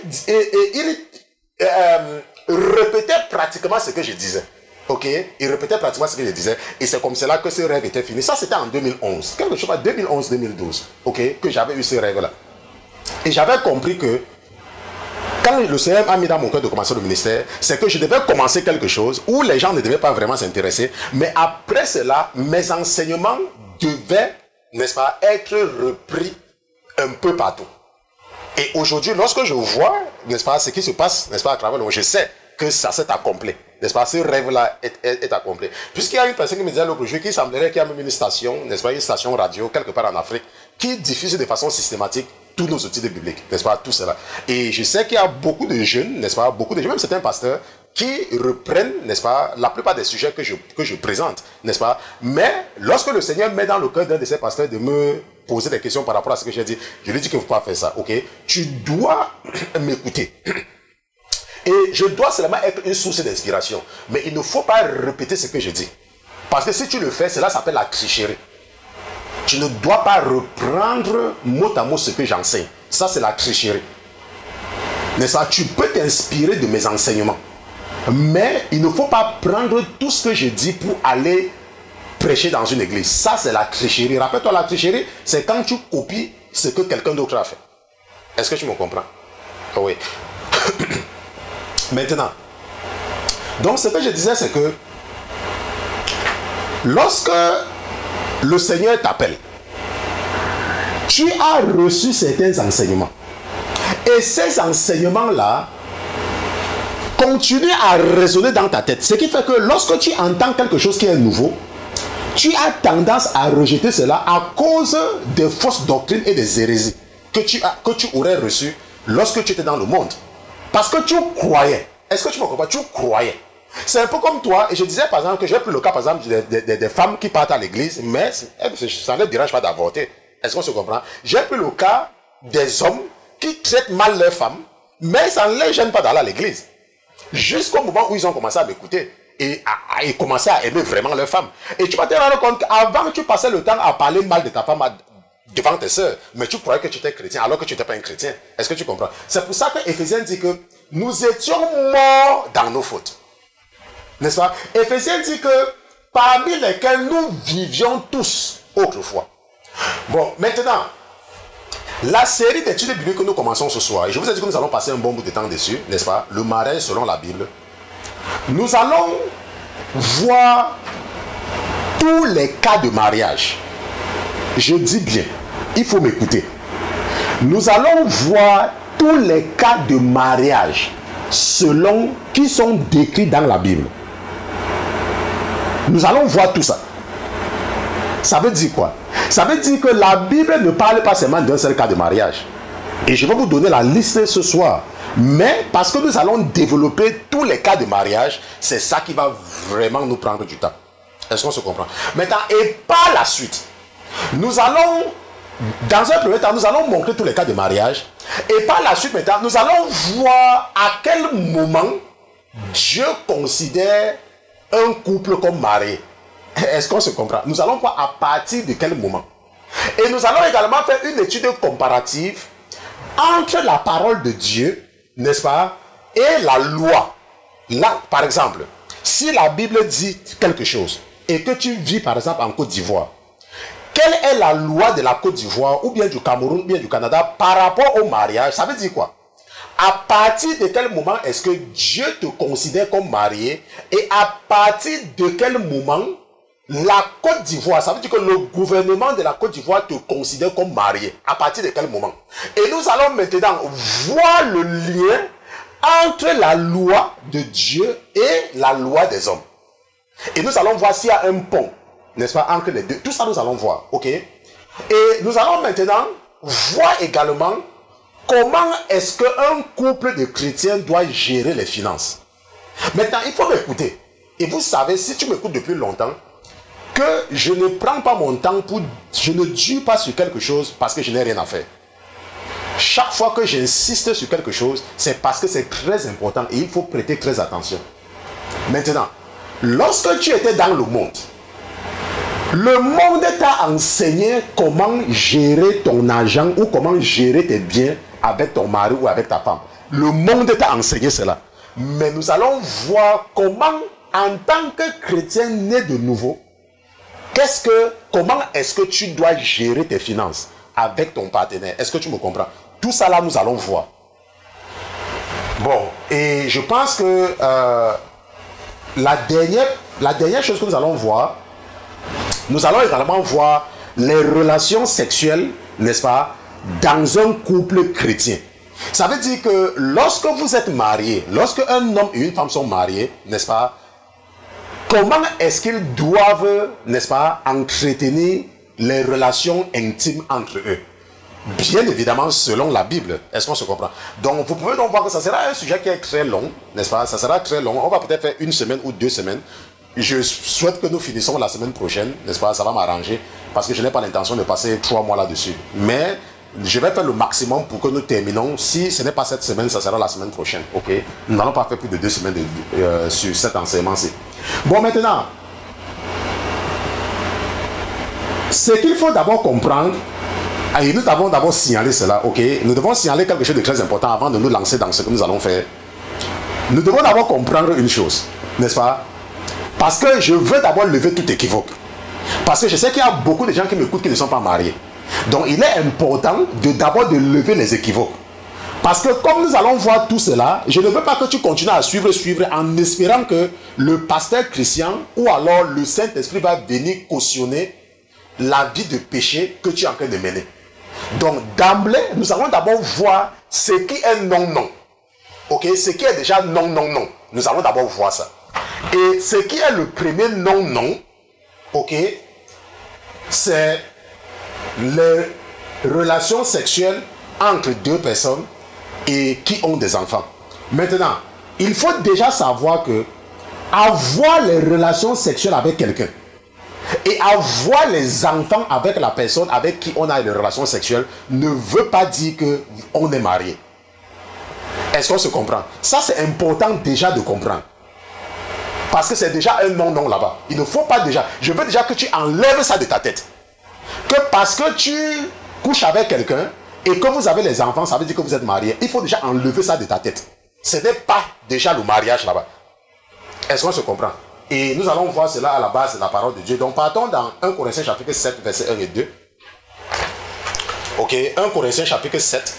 répétait pratiquement ce que je disais. Ok, il répétait pratiquement ce que je disais. Et c'est comme cela que ce rêve était fini. Ça, c'était en 2011. Quelque chose, 2011-2012. Ok, que j'avais eu ce rêve-là. Et j'avais compris que quand le Seigneur m'a mis dans mon cœur de commencer le ministère, c'est que je devais commencer quelque chose où les gens ne devaient pas vraiment s'intéresser. Mais après cela, mes enseignements devaient, n'est-ce pas, être repris un peu partout. Et aujourd'hui, lorsque je vois, n'est-ce pas, ce qui se passe, n'est-ce pas, à travers le monde, je sais que ça s'est accompli. N'est-ce pas, ce rêve-là est accompli. Puisqu'il y a une personne qui me disait l'autre jour qu'il semblerait qu'il y a même une station, n'est-ce pas, une station radio, quelque part en Afrique, qui diffuse de façon systématique tous nos outils de biblique, n'est-ce pas, tout cela. Et je sais qu'il y a beaucoup de jeunes, n'est-ce pas, beaucoup de jeunes, même certains pasteurs, qui reprennent, n'est-ce pas, la plupart des sujets que je présente, n'est-ce pas. Mais lorsque le Seigneur met dans le cœur d'un de ces pasteurs de me poser des questions par rapport à ce que j'ai dit, je lui dis qu'il ne faut pas faire ça, ok. Tu dois m'écouter. Et je dois seulement être une source d'inspiration. Mais il ne faut pas répéter ce que je dis. Parce que si tu le fais, cela s'appelle la tricherie. Tu ne dois pas reprendre mot à mot ce que j'enseigne. Ça, c'est la tricherie. N'est-ce pas? Tu peux t'inspirer de mes enseignements. Mais il ne faut pas prendre tout ce que je dis pour aller prêcher dans une église. Ça, c'est la tricherie. Rappelle-toi, la tricherie, c'est quand tu copies ce que quelqu'un d'autre a fait. Est-ce que tu me comprends? Oui. Maintenant, donc ce que je disais, c'est que lorsque le Seigneur t'appelle, tu as reçu certains enseignements. Et ces enseignements-là continuent à résonner dans ta tête. Ce qui fait que lorsque tu entends quelque chose qui est nouveau, tu as tendance à rejeter cela à cause des fausses doctrines et des hérésies que tu aurais reçues lorsque tu étais dans le monde. Parce que tu croyais. Est-ce que tu me comprends? Tu croyais. C'est un peu comme toi, et je disais par exemple que j'ai pris le cas par exemple des femmes qui partent à l'église, mais ça ne les dérange pas d'avorter. Est-ce qu'on se comprend? J'ai pris le cas des hommes qui traitent mal leurs femmes, mais ça ne les gêne pas d'aller à l'église. Jusqu'au moment où ils ont commencé à m'écouter et commencé à aimer vraiment leurs femmes. Et tu vas te rendre compte qu'avant tu passais le temps à parler mal de ta femme devant tes sœurs, mais tu croyais que tu étais chrétien alors que tu n'étais pas un chrétien. Est-ce que tu comprends? C'est pour ça que Éphésiens dit que nous étions morts dans nos fautes. N'est-ce pas? Éphésiens dit que parmi lesquels nous vivions tous autrefois. Bon, maintenant, la série d'études bibliques que nous commençons ce soir, et je vous ai dit que nous allons passer un bon bout de temps dessus, n'est-ce pas? Le mariage selon la Bible. Nous allons voir tous les cas de mariage. Je dis bien, il faut m'écouter. Nous allons voir tous les cas de mariage selon qui sont décrits dans la Bible. Nous allons voir tout ça. Ça veut dire quoi? Ça veut dire que la Bible ne parle pas seulement d'un seul cas de mariage. Et je vais vous donner la liste ce soir. Mais parce que nous allons développer tous les cas de mariage, c'est ça qui va vraiment nous prendre du temps. Est-ce qu'on se comprend? Maintenant, et par la suite, nous allons, dans un premier temps, nous allons montrer tous les cas de mariage. Et par la suite, maintenant, nous allons voir à quel moment Dieu considère un couple comme marié. Est-ce qu'on se comprend? Nous allons voir à partir de quel moment. Et nous allons également faire une étude comparative entre la parole de Dieu, n'est-ce pas, et la loi. Là, par exemple, si la Bible dit quelque chose et que tu vis par exemple en Côte d'Ivoire, quelle est la loi de la Côte d'Ivoire ou bien du Cameroun ou bien du Canada par rapport au mariage? Ça veut dire quoi? À partir de quel moment est-ce que Dieu te considère comme marié et à partir de quel moment la Côte d'Ivoire, ça veut dire que le gouvernement de la Côte d'Ivoire te considère comme marié. À partir de quel moment? Et nous allons maintenant voir le lien entre la loi de Dieu et la loi des hommes. Et nous allons voir s'il y a un pont, n'est-ce pas, entre les deux. Tout ça, nous allons voir, ok? Et nous allons maintenant voir également comment est-ce qu'un couple de chrétiens doit gérer les finances. Maintenant, il faut m'écouter. Et vous savez, si tu m'écoutes depuis longtemps, que je ne prends pas mon temps pour... Je ne dis pas sur quelque chose parce que je n'ai rien à faire. Chaque fois que j'insiste sur quelque chose, c'est parce que c'est très important et il faut prêter très attention. Maintenant, lorsque tu étais dans le monde t'a enseigné comment gérer ton argent ou comment gérer tes biens avec ton mari ou avec ta femme. Le monde t'a enseigné cela. Mais nous allons voir comment, en tant que chrétien né de nouveau, comment est-ce que tu dois gérer tes finances avec ton partenaire. Est-ce que tu me comprends? Tout ça là, nous allons voir. Bon, et je pense que la dernière chose que nous allons voir, nous allons également voir les relations sexuelles, n'est-ce pas, dans un couple chrétien. Ça veut dire que lorsque vous êtes mariés, lorsque un homme et une femme sont mariés, n'est-ce pas, comment est-ce qu'ils doivent, n'est-ce pas, entretenir les relations intimes entre eux? Bien évidemment, selon la Bible. Est-ce qu'on se comprend? Donc, vous pouvez donc voir que ça sera un sujet qui est très long, n'est-ce pas? Ça sera très long. On va peut-être faire 1 semaine ou 2 semaines. Je souhaite que nous finissons la semaine prochaine, n'est-ce pas? Ça va m'arranger parce que je n'ai pas l'intention de passer 3 mois là-dessus. Mais je vais faire le maximum pour que nous terminons. Si ce n'est pas cette semaine, ça sera la semaine prochaine. Ok? Nous n'allons pas faire plus de 2 semaines sur cet enseignement-ci. Bon, maintenant, ce qu'il faut d'abord comprendre, et nous avons d'abord signalé cela, ok? Nous devons signaler quelque chose de très important avant de nous lancer dans ce que nous allons faire. Nous devons d'abord comprendre une chose, n'est-ce pas? Parce que je veux d'abord lever tout équivoque. Parce que je sais qu'il y a beaucoup de gens qui m'écoutent qui ne sont pas mariés. Donc il est important d'abord de lever les équivoques. Parce que comme nous allons voir tout cela, je ne veux pas que tu continues à suivre en espérant que le pasteur Christian ou alors le Saint-Esprit va venir cautionner la vie de péché que tu es en train de mener. Donc d'emblée, nous allons d'abord voir ce qui est non-non. Ok, ce qui est déjà non-non-non. Nous allons d'abord voir ça. Et ce qui est le premier non-non, ok, c'est les relations sexuelles entre 2 personnes et qui ont des enfants. Maintenant, il faut déjà savoir que avoir les relations sexuelles avec quelqu'un et avoir les enfants avec la personne avec qui on a des relations sexuelles ne veut pas dire qu'on est marié. Est-ce qu'on se comprend? Ça, c'est important déjà de comprendre. Parce que c'est déjà un non-non là-bas. Il ne faut pas déjà... Je veux déjà que tu enlèves ça de ta tête. Que parce que tu couches avec quelqu'un et que vous avez les enfants, ça veut dire que vous êtes marié. Il faut déjà enlever ça de ta tête. Ce n'est pas déjà le mariage là-bas. Est-ce qu'on se comprend? Et nous allons voir cela à la base de la parole de Dieu. Donc partons dans 1 Corinthiens chapitre 7, versets 1 et 2. Ok, 1 Corinthiens chapitre 7,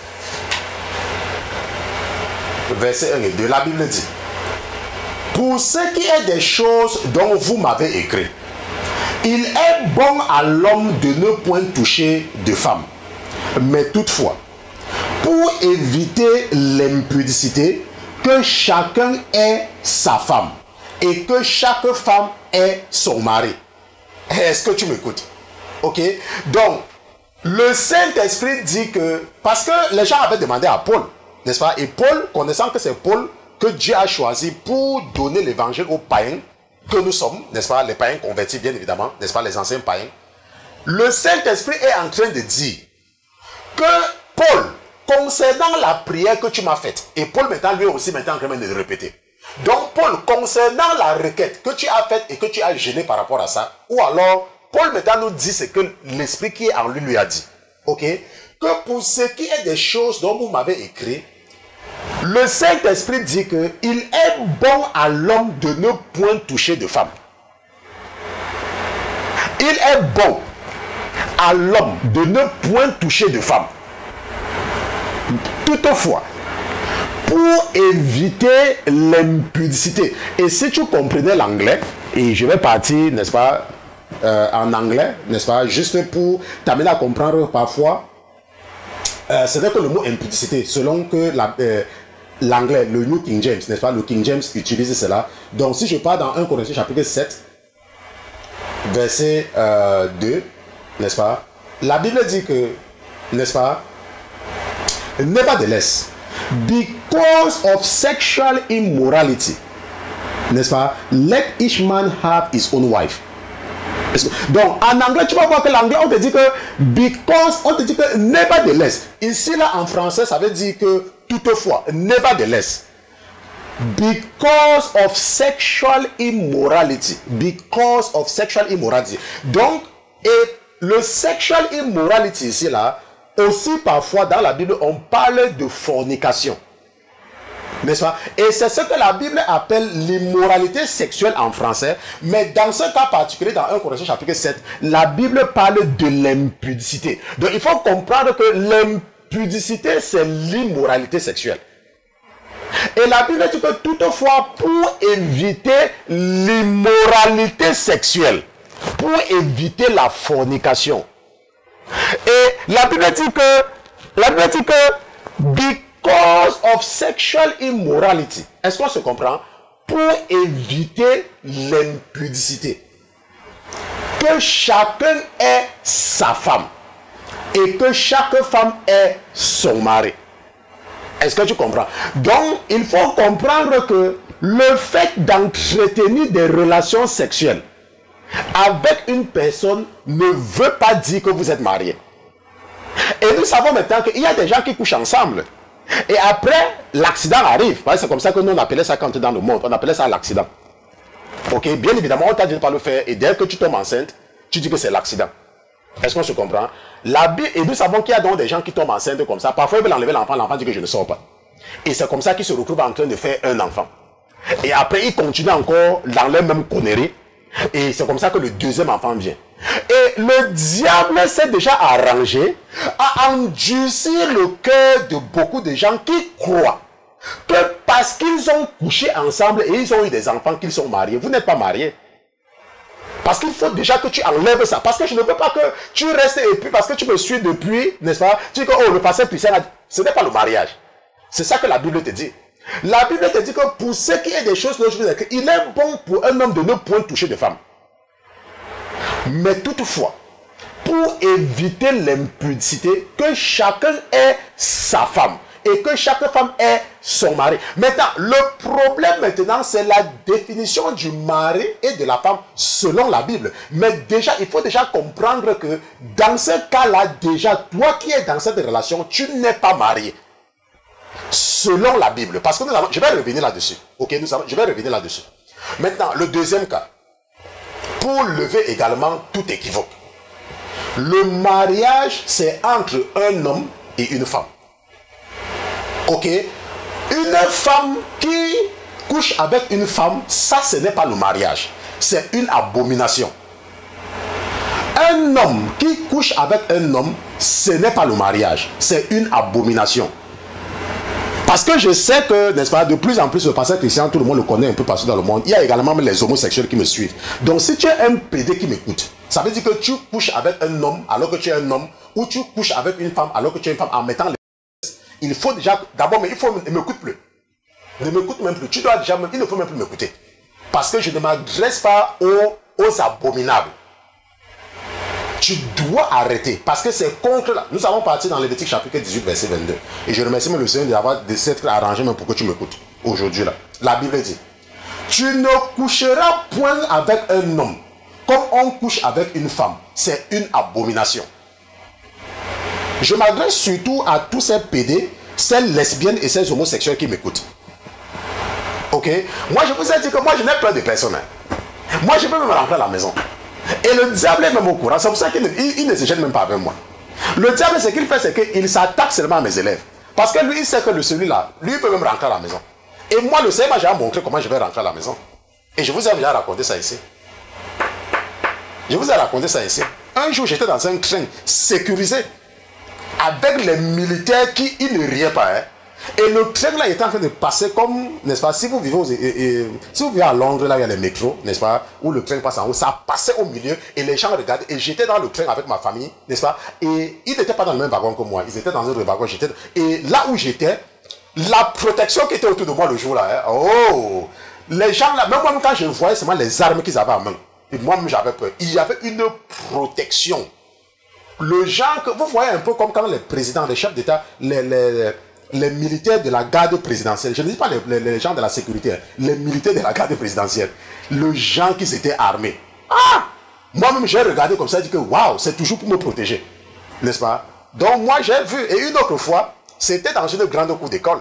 versets 1 et 2. La Bible dit: pour ce qui est des choses dont vous m'avez écrit, il est bon à l'homme de ne point toucher de femme. Mais toutefois, pour éviter l'impudicité, que chacun ait sa femme et que chaque femme ait son mari. Est-ce que tu m'écoutes? Ok? Donc, le Saint-Esprit dit que... Parce que les gens avaient demandé à Paul, n'est-ce pas? Et Paul, connaissant que c'est Paul que Dieu a choisi pour donner l'évangile aux païens que nous sommes, n'est-ce pas? Les païens convertis, bien évidemment, n'est-ce pas? Les anciens païens. Le Saint-Esprit est en train de dire que Paul, concernant la prière que tu m'as faite, et Paul maintenant lui aussi maintenant en train de le répéter. Donc Paul, concernant la requête que tu as faite et que tu as gêné par rapport à ça, ou alors Paul maintenant nous dit ce que l'Esprit qui est en lui lui a dit. Ok? Que pour ce qui est des choses dont vous m'avez écrit, le Saint-Esprit dit que il est bon à l'homme de ne point toucher de femme. Il est bon à l'homme de ne point toucher de femme. Toutefois, pour éviter l'impudicité. Et si tu comprenais l'anglais, et je vais partir, n'est-ce pas, en anglais, n'est-ce pas, juste pour t'amener à comprendre parfois, c'est vrai que le mot impudicité, selon que l'anglais, le New King James, n'est-ce pas, le King James utilise cela. Donc si je pars dans 1 Corinthiens chapitre 7, verset 2, n'est-ce pas, la Bible dit que, n'est-ce pas, nevertheless, because of sexual immorality, n'est-ce pas, let each man have his own wife. Donc en anglais tu vas voir que l'anglais on te dit que because, on te dit que nevertheless. Ici là en français ça veut dire que toutefois, nevertheless, because of sexual immorality, because of sexual immorality. Donc et le sexual immorality ici là, aussi parfois dans la Bible on parle de fornication. N'est-ce pas? Et c'est ce que la Bible appelle l'immoralité sexuelle en français. Mais dans ce cas particulier, dans 1 Corinthiens chapitre 7, la Bible parle de l'impudicité. Donc il faut comprendre que l'impudicité, c'est l'immoralité sexuelle. Et la Bible dit que toutefois, pour éviter l'immoralité sexuelle, pour éviter la fornication, et la Bible dit que because of sexual immorality, est-ce qu'on se comprend? Pour éviter l'impudicité, que chacun ait sa femme et que chaque femme ait son mari. Est-ce que tu comprends? Donc, il faut comprendre que le fait d'entretenir des relations sexuelles avec une personne ne veut pas dire que vous êtes marié. Et nous savons maintenant qu'il y a des gens qui couchent ensemble. Et après, l'accident arrive. C'est comme ça que nous on appelait ça quand tu es dans le monde. On appelait ça l'accident. Ok, bien évidemment, on t'a dit de ne pas le faire. Et dès que tu tombes enceinte, tu dis que c'est l'accident. Est-ce qu'on se comprend? La Bible, et nous savons qu'il y a donc des gens qui tombent enceintes comme ça. Parfois, ils veulent enlever l'enfant. L'enfant dit que je ne sors pas. Et c'est comme ça qu'ils se retrouvent en train de faire un enfant. Et après, ils continuent encore dans les mêmes conneries. Et c'est comme ça que le deuxième enfant vient. Et le diable s'est déjà arrangé à endurcir le cœur de beaucoup de gens qui croient que parce qu'ils ont couché ensemble et ils ont eu des enfants, qu'ils sont mariés. Vous n'êtes pas mariés. Parce qu'il faut déjà que tu enlèves ça. Parce que je ne veux pas que tu restes et puis parce que tu me suis depuis, n'est-ce pas? Tu dis que oh, le pasteur Christian a dit, ce n'est pas le mariage. C'est ça que la Bible te dit. La Bible te dit que pour ce qui est des choses, il est bon pour un homme de ne point toucher de femme. Mais toutefois, pour éviter l'impudicité, que chacun ait sa femme et que chaque femme ait son mari. Maintenant, le problème maintenant, c'est la définition du mari et de la femme selon la Bible. Mais déjà, il faut déjà comprendre que dans ce cas-là, déjà, toi qui es dans cette relation, tu n'es pas marié. Selon la Bible. Parce que je vais revenir là-dessus. Ok, je vais revenir là-dessus. Maintenant, le deuxième cas. Pour lever également tout équivoque. Le mariage, c'est entre un homme et une femme. Ok? Une femme qui couche avec une femme, ça, ce n'est pas le mariage. C'est une abomination. Un homme qui couche avec un homme, ce n'est pas le mariage. C'est une abomination. Parce que je sais que, n'est-ce pas, de plus en plus, le pasteur Christian, tout le monde le connaît un peu partout dans le monde. Il y a également les homosexuels qui me suivent. Donc, si tu es un PD qui m'écoute, ça veut dire que tu couches avec un homme alors que tu es un homme, ou tu couches avec une femme alors que tu es une femme en mettant les... Il faut déjà, d'abord, mais il faut, ne m'écoute plus. Ne m'écoute même plus. Tu dois déjà, il ne faut même plus m'écouter. Parce que je ne m'adresse pas aux abominables. Tu dois arrêter parce que c'est contre la... Nous allons partir dans Lévitique chapitre 18 verset 22 et je remercie le Seigneur de s'être arrangé même pour que tu m'écoutes aujourd'hui là. La Bible dit: tu ne coucheras point avec un homme comme on couche avec une femme. C'est une abomination. Je m'adresse surtout à tous ces PD, ces lesbiennes et ces homosexuels qui m'écoutent. Ok? Moi je vous ai dit que moi je n'ai peur de personne. Moi je peux me rentrer à la maison. Et le diable est même au courant. C'est pour ça qu'il ne se gêne même pas avec moi. Le diable, ce qu'il fait, c'est qu'il s'attaque seulement à mes élèves. Parce que lui, il sait que celui-là, lui, il peut même rentrer à la maison. Et moi, le Seigneur m'a déjà montré comment je vais rentrer à la maison. Et je vous ai déjà raconté ça ici. Je vous ai raconté ça ici. Un jour, j'étais dans un train sécurisé avec les militaires qui ils ne riaient pas. Hein. Et le train là était en train de passer comme, n'est-ce pas, si vous vivez à Londres, là il y a les métros, n'est-ce pas, où le train passe en haut, ça passait au milieu et les gens regardaient. Et j'étais dans le train avec ma famille, n'est-ce pas, et ils n'étaient pas dans le même wagon que moi, ils étaient dans un autre wagon. Et là où j'étais, la protection qui était autour de moi le jour là, hein, oh, les gens là, même moi quand je voyais seulement les armes qu'ils avaient en main, et moi-même j'avais peur, il y avait une protection. Le genre que vous voyez un peu comme quand les présidents, les chefs d'État, les militaires de la garde présidentielle, je ne dis pas les gens de la sécurité, hein, les militaires de la garde présidentielle, le gens qui s'étaient armés. Ah! Moi-même, j'ai regardé comme ça et dit que waouh, c'est toujours pour me protéger. N'est-ce pas? Donc, moi, j'ai vu, et une autre fois, c'était dans une grande cour d'école.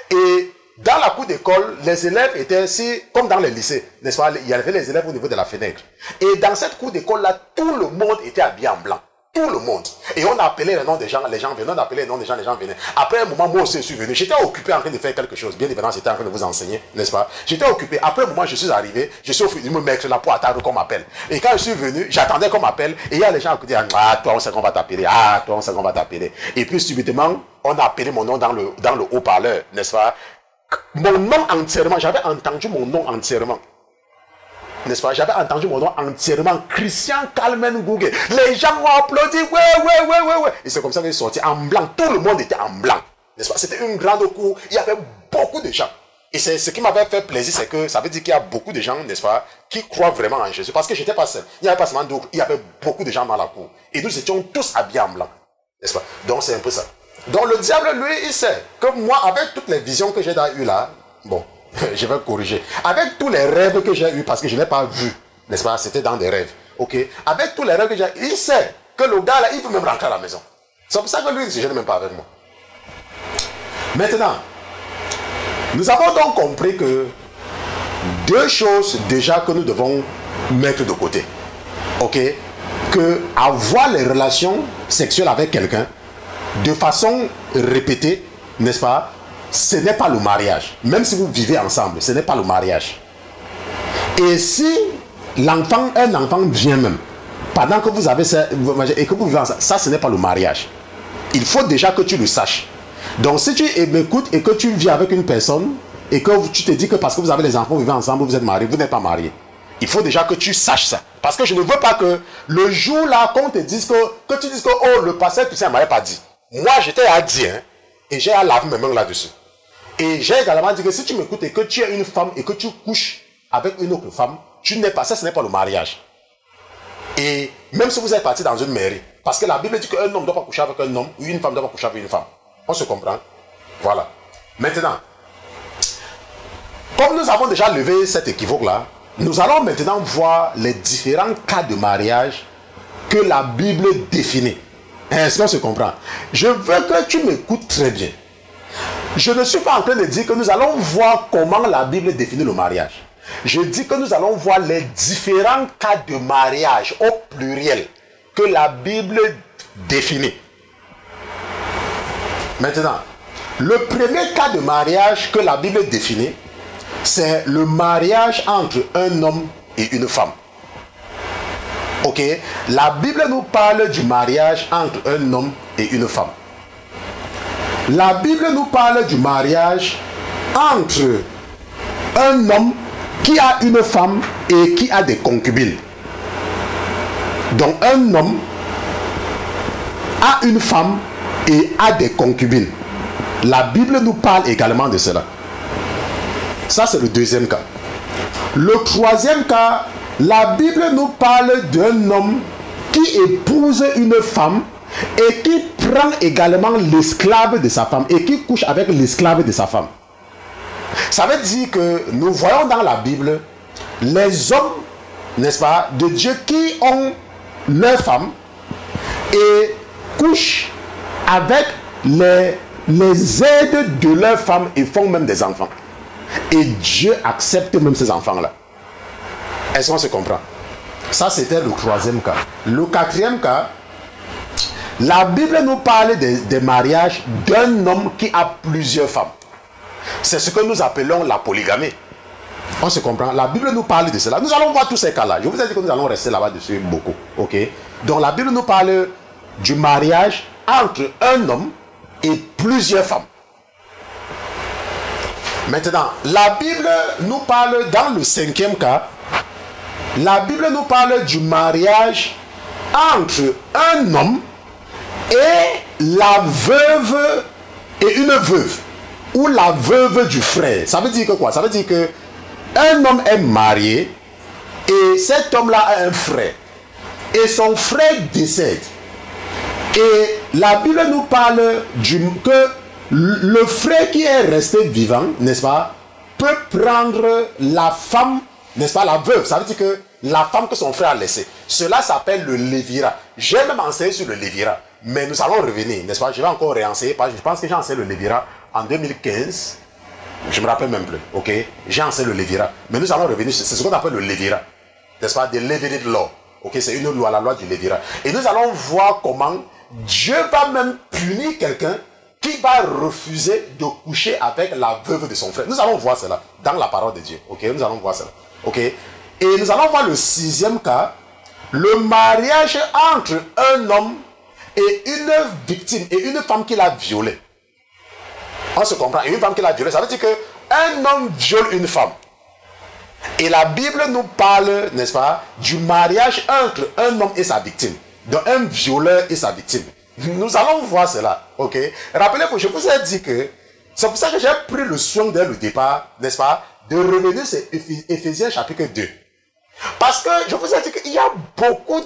Et dans la cour d'école, les élèves étaient comme dans les lycées, n'est-ce pas? Il y avait les élèves au niveau de la fenêtre. Et dans cette cour d'école-là, tout le monde était habillé en blanc. Tout le monde. Et on appelait les noms des gens venaient, on appelait les noms des gens venaient. Après un moment, moi aussi, je suis venu. J'étais occupé en train de faire quelque chose. Bien évidemment, j'étais en train de vous enseigner, n'est-ce pas? J'étais occupé. Après un moment, je suis arrivé, je suis venu me mettre là pour attendre qu'on m'appelle. Et quand je suis venu, j'attendais qu'on m'appelle. Et il y a les gens qui disaient, ah, toi, on sait qu'on va t'appeler. Ah, toi, on sait qu'on va t'appeler. Et puis, subitement, on a appelé mon nom dans le haut-parleur, n'est-ce pas? Mon nom entièrement, j'avais entendu mon nom entièrement. N'est-ce pas? J'avais entendu mon nom entièrement. Christian Kalmen Gougué. Les gens ont applaudi. Ouais. Et c'est comme ça qu'il est sorti en blanc. Tout le monde était en blanc. N'est-ce pas? C'était une grande cour. Il y avait beaucoup de gens. Et c'est ce qui m'avait fait plaisir, c'est que ça veut dire qu'il y a beaucoup de gens, n'est-ce pas, qui croient vraiment en Jésus. Parce que j'étais pas seul. Il n'y avait pas seulement d'autres. Il y avait beaucoup de gens dans la cour. Et nous étions tous habillés en blanc. N'est-ce pas? Donc c'est un peu ça. Donc le diable, lui, il sait que moi, avec toutes les visions que j'ai eues là, bon, je vais corriger. Avec tous les rêves que j'ai eus, parce que je n'ai pas vu, n'est-ce pas, c'était dans des rêves, ok. Avec tous les rêves que j'ai eus, il sait que le gars là, il peut même rentrer à la maison. C'est pour ça que lui, il ne se gêne même pas avec moi. Maintenant, nous avons donc compris que deux choses déjà que nous devons mettre de côté, ok. Que avoir les relations sexuelles avec quelqu'un de façon répétée, n'est-ce pas, ce n'est pas le mariage. Même si vous vivez ensemble, ce n'est pas le mariage. Et si un enfant vient même, pendant que vous avez ça, et que vous vivez ensemble, ça ce n'est pas le mariage. Il faut déjà que tu le saches. Donc si tu m'écoutes et que tu vis avec une personne, et que tu te dis que parce que vous avez les enfants, vous vivez ensemble, vous êtes mariés, vous n'êtes pas marié. Il faut déjà que tu saches ça. Parce que je ne veux pas que le jour là, qu'on te dise que tu dises que oh, le pasteur Christian ne m'avait pas dit. Moi, j'étais à dire, hein, et j'ai à laver mes mains là-dessus. Et j'ai également dit que si tu m'écoutes et que tu es une femme et que tu couches avec une autre femme, tu n'es pas, ça ce n'est pas le mariage. Et même si vous êtes parti dans une mairie, parce que la Bible dit qu'un homme ne doit pas coucher avec un homme, ou une femme ne doit pas coucher avec une femme. On se comprend? Voilà. Maintenant, comme nous avons déjà levé cet équivoque-là, nous allons maintenant voir les différents cas de mariage que la Bible définit. Est-ce qu'on se comprend? Je veux que tu m'écoutes très bien. Je ne suis pas en train de dire que nous allons voir comment la Bible définit le mariage. Je dis que nous allons voir les différents cas de mariage au pluriel que la Bible définit. Maintenant, le premier cas de mariage que la Bible définit, c'est le mariage entre un homme et une femme. Ok? La Bible nous parle du mariage entre un homme et une femme. La Bible nous parle du mariage entre un homme qui a une femme et qui a des concubines. Donc un homme a une femme et a des concubines. La Bible nous parle également de cela. Ça, c'est le deuxième cas. Le troisième cas, la Bible nous parle d'un homme qui épouse une femme et qui prend également l'esclave de sa femme et qui couche avec l'esclave de sa femme. Ça veut dire que nous voyons dans la Bible les hommes, n'est-ce pas, de Dieu qui ont leur femme et couchent avec les aides de leur femme et font même des enfants. Et Dieu accepte même ces enfants-là. Est-ce qu'on se comprend? Ça, c'était le troisième cas. Le quatrième cas, la Bible nous parle des mariages d'un homme qui a plusieurs femmes. C'est ce que nous appelons la polygamie. On se comprend? La Bible nous parle de cela. Nous allons voir tous ces cas-là. Je vous ai dit que nous allons rester là-bas dessus beaucoup. Ok? Donc la Bible nous parle du mariage entre un homme et plusieurs femmes. Maintenant, la Bible nous parle dans le cinquième cas. La Bible nous parle du mariage entre un homme et la veuve et une veuve. Ou la veuve du frère. Ça veut dire que quoi? Ça veut dire que un homme est marié et cet homme-là a un frère. Et son frère décède. Et la Bible nous parle que le frère qui est resté vivant, n'est-ce pas, peut prendre la femme, n'est-ce pas, la veuve. Ça veut dire que la femme que son frère a laissée. Cela s'appelle le lévira. J'ai même enseigné sur le lévira. Mais nous allons revenir, n'est-ce pas? Je vais encore réenseigner. Je pense que j'ai enseigné le lévira en 2015. Je ne me rappelle même plus. Ok? J'ai enseigné le lévira. Mais nous allons revenir. C'est ce qu'on appelle le lévira. N'est-ce pas? The Levirate Law. Ok? C'est une loi, la loi du lévira. Et nous allons voir comment Dieu va même punir quelqu'un qui va refuser de coucher avec la veuve de son frère. Nous allons voir cela dans la parole de Dieu. Ok, nous allons voir cela. Ok, et nous allons voir le 6e cas, le mariage entre un homme et une victime, et une femme qui l'a violée. On se comprend, et une femme qui l'a violée, ça veut dire qu'un homme viole une femme. Et la Bible nous parle, n'est-ce pas, du mariage entre un homme et sa victime, d'un violeur et sa victime. Nous allons voir cela, ok? Rappelez-vous, je vous ai dit que c'est pour ça que j'ai pris le soin dès le départ, n'est-ce pas, de revenir sur Éphésiens chapitre 2. Parce que je vous ai dit qu'il y a beaucoup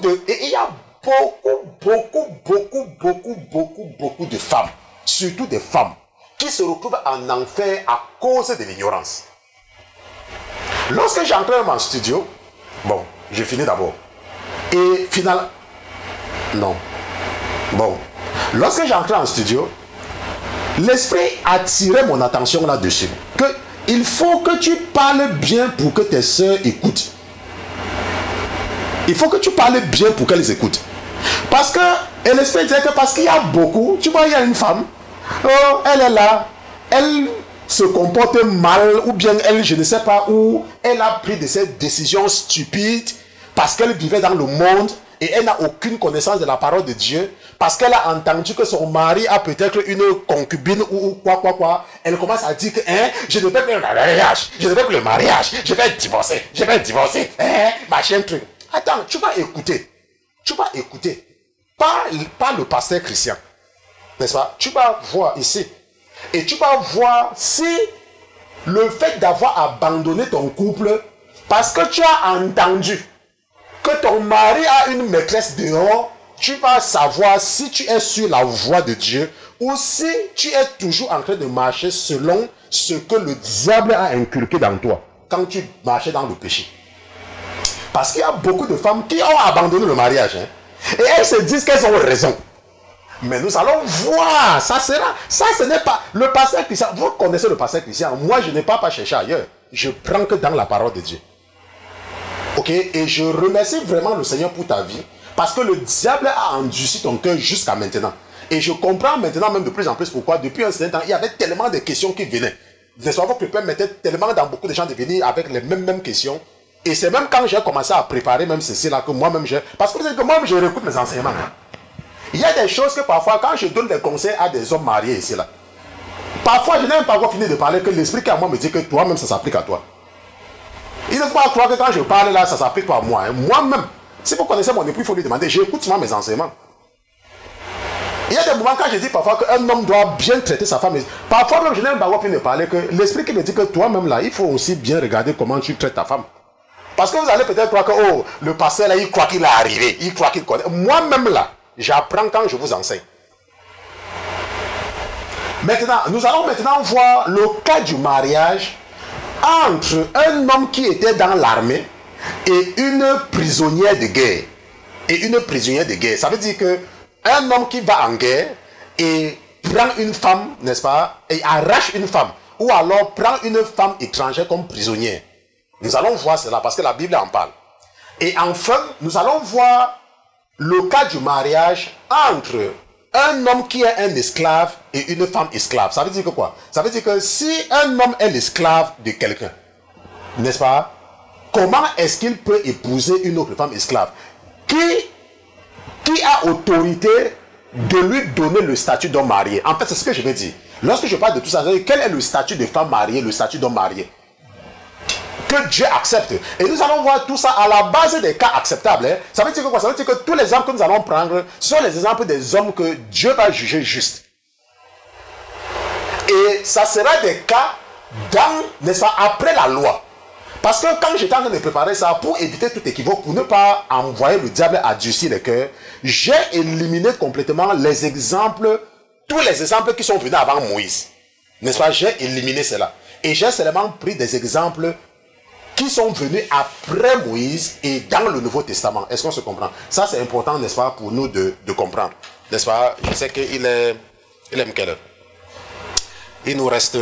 de femmes, surtout des femmes, qui se retrouvent en enfer à cause de l'ignorance. Lorsque j'entre dans mon studio, bon, j'ai fini d'abord. Et finalement, non. Bon, lorsque j'entre en studio, l'esprit attirait mon attention là-dessus. Il faut que tu parles bien pour que tes soeurs écoutent. Il faut que tu parles bien pour qu'elles écoutent. Parce que, et l'esprit disait que parce qu'il y a beaucoup, tu vois, il y a une femme, oh, elle est là, elle se comporte mal, ou bien elle, je ne sais pas où, elle a pris de ces décisions stupides, parce qu'elle vivait dans le monde, et elle n'a aucune connaissance de la parole de Dieu, parce qu'elle a entendu que son mari a peut-être une concubine ou quoi. Elle commence à dire que je ne veux plus le mariage, je ne veux plus le mariage, je vais divorcer, machin truc. Attends, tu vas écouter. Pas le pasteur Christian, n'est-ce pas? Tu vas voir ici, et tu vas voir si le fait d'avoir abandonné ton couple, parce que tu as entendu que ton mari a une maîtresse dehors, tu vas savoir si tu es sur la voie de Dieu ou si tu es toujours en train de marcher selon ce que le diable a inculqué dans toi quand tu marchais dans le péché. Parce qu'il y a beaucoup de femmes qui ont abandonné le mariage, hein, et elles se disent qu'elles ont raison. Mais nous allons voir, ça ce n'est pas le pasteur Christian. Vous connaissez le pasteur Christian, moi je n'ai pas cherché ailleurs, je prends que dans la parole de Dieu. Ok, et je remercie vraiment le Seigneur pour ta vie, parce que le diable a endurci ton cœur jusqu'à maintenant. Et je comprends maintenant même de plus en plus pourquoi, depuis un certain temps, il y avait tellement de questions qui venaient. N'est-ce pas, votre père mettait tellement dans beaucoup de gens de venir avec les mêmes questions. Et c'est même quand j'ai commencé à préparer même ceci là que moi-même j'ai... Parce que moi-même je réécoute mes enseignements. Il y a des choses que parfois, quand je donne des conseils à des hommes mariés ici là, parfois je n'ai même pas encore fini de parler que l'esprit qui à moi me dit que toi-même ça s'applique à toi. Il ne faut pas croire que quand je parle là, ça s'applique pas à moi. Hein. Moi-même, si vous connaissez mon époux, il faut lui demander. J'écoute souvent mes enseignements. Il y a des moments quand je dis parfois qu'un homme doit bien traiter sa femme. Parfois même, je n'ai même pas fini de parler que l'esprit qui me dit que toi-même là, il faut aussi bien regarder comment tu traites ta femme. Parce que vous allez peut-être croire que oh, le pasteur là, il croit qu'il est arrivé. Il croit qu'il connaît. Moi-même là, j'apprends quand je vous enseigne. Maintenant, nous allons maintenant voir le cas du mariage entre un homme qui était dans l'armée et une prisonnière de guerre. Ça veut dire que un homme qui va en guerre et prend une femme, n'est-ce pas, et arrache une femme, ou alors prend une femme étrangère comme prisonnière. Nous allons voir cela parce que la Bible en parle. Et enfin, nous allons voir le cas du mariage entre un homme qui est un esclave et une femme esclave. Ça veut dire que quoi? Ça veut dire que si un homme est l'esclave de quelqu'un, n'est-ce pas? Comment est-ce qu'il peut épouser une autre femme esclave? Qui a autorité de lui donner le statut d'homme marié? En fait, c'est ce que je veux dire. Lorsque je parle de tout ça, quel est le statut de femme mariée, le statut d'homme marié? Que Dieu accepte. Et nous allons voir tout ça à la base des cas acceptables. Hein. Ça veut dire que quoi? Ça veut dire que tous les exemples que nous allons prendre sont les exemples des hommes que Dieu va juger juste. Et ça sera des cas dans, n'est-ce pas, après la loi. Parce que quand j'étais en train de préparer ça, pour éviter tout équivoque, pour ne pas envoyer le diable à durcir les cœurs, j'ai éliminé complètement les exemples, tous les exemples qui sont venus avant Moïse. N'est-ce pas? J'ai éliminé cela. Et j'ai seulement pris des exemples qui sont venus après Moïse et dans le Nouveau Testament. Est-ce qu'on se comprend? Ça, c'est important, n'est-ce pas, pour nous de comprendre. N'est-ce pas? Je sais qu'il aime quelle heure? Il nous reste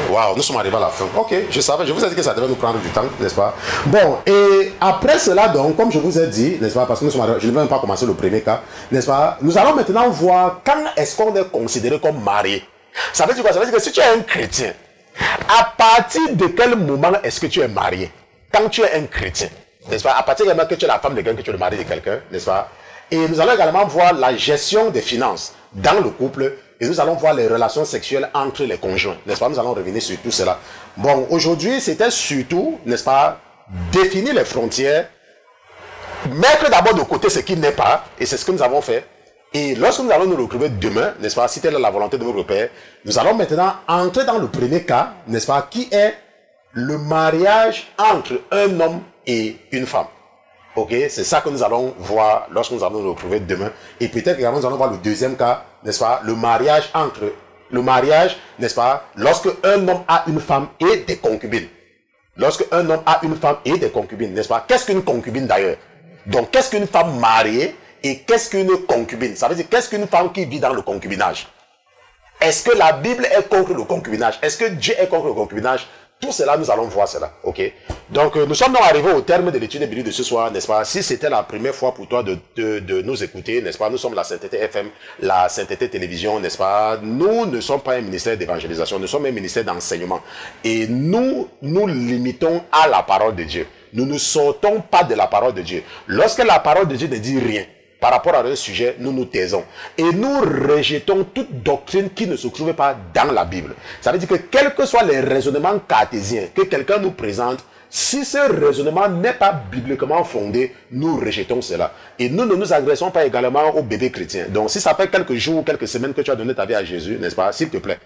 Waouh, nous sommes arrivés à la fin. Ok, je savais, je vous ai dit que ça devait nous prendre du temps, n'est-ce pas? Bon, et après cela, donc, comme je vous ai dit, n'est-ce pas, parce que nous sommes arrivés, je ne vais même pas commencer le premier cas, n'est-ce pas? Nous allons maintenant voir quand est-ce qu'on est considéré comme marié. Ça veut dire quoi? Ça veut dire que si tu es un chrétien, à partir de quel moment est-ce que tu es marié? Quand tu es un chrétien, n'est-ce pas? À partir du moment que tu es la femme de quelqu'un, que tu es le mari de quelqu'un, n'est-ce pas? Et nous allons également voir la gestion des finances dans le couple. Et nous allons voir les relations sexuelles entre les conjoints, n'est-ce pas? Nous allons revenir sur tout cela. Bon, aujourd'hui, c'était surtout, n'est-ce pas, définir les frontières, mettre d'abord de côté ce qui n'est pas, et c'est ce que nous avons fait. Et lorsque nous allons nous retrouver demain, n'est-ce pas, si telle est la volonté de notre Père, nous allons maintenant entrer dans le premier cas, n'est-ce pas, qui est le mariage entre un homme et une femme. Ok, c'est ça que nous allons voir lorsque nous allons nous retrouver demain. Et peut-être également nous allons voir le deuxième cas, n'est-ce pas, le mariage, n'est-ce pas, lorsque un homme a une femme et des concubines. Lorsque un homme a une femme et des concubines, n'est-ce pas? Qu'est-ce qu'une concubine d'ailleurs? Donc, qu'est-ce qu'une femme mariée et qu'est-ce qu'une concubine? Ça veut dire, qu'est-ce qu'une femme qui vit dans le concubinage? Est-ce que la Bible est contre le concubinage? Est-ce que Dieu est contre le concubinage? Tout cela, nous allons voir cela, ok? Donc, nous sommes donc arrivés au terme de l'étude biblique de ce soir, n'est-ce pas? Si c'était la première fois pour toi de nous écouter, n'est-ce pas? Nous sommes la Sainteté FM, la Sainteté Télévision, n'est-ce pas? Nous ne sommes pas un ministère d'évangélisation, nous sommes un ministère d'enseignement. Et nous nous limitons à la parole de Dieu. Nous ne sortons pas de la parole de Dieu. Lorsque la parole de Dieu ne dit rien par rapport à un sujet, nous nous taisons. Et nous rejetons toute doctrine qui ne se trouve pas dans la Bible. Ça veut dire que quels que soient les raisonnements cartésiens que quelqu'un nous présente, si ce raisonnement n'est pas bibliquement fondé, nous rejetons cela. Et nous ne nous agressons pas également aux bébés chrétiens. Donc si ça fait quelques jours, quelques semaines que tu as donné ta vie à Jésus, n'est-ce pas, s'il te plaît,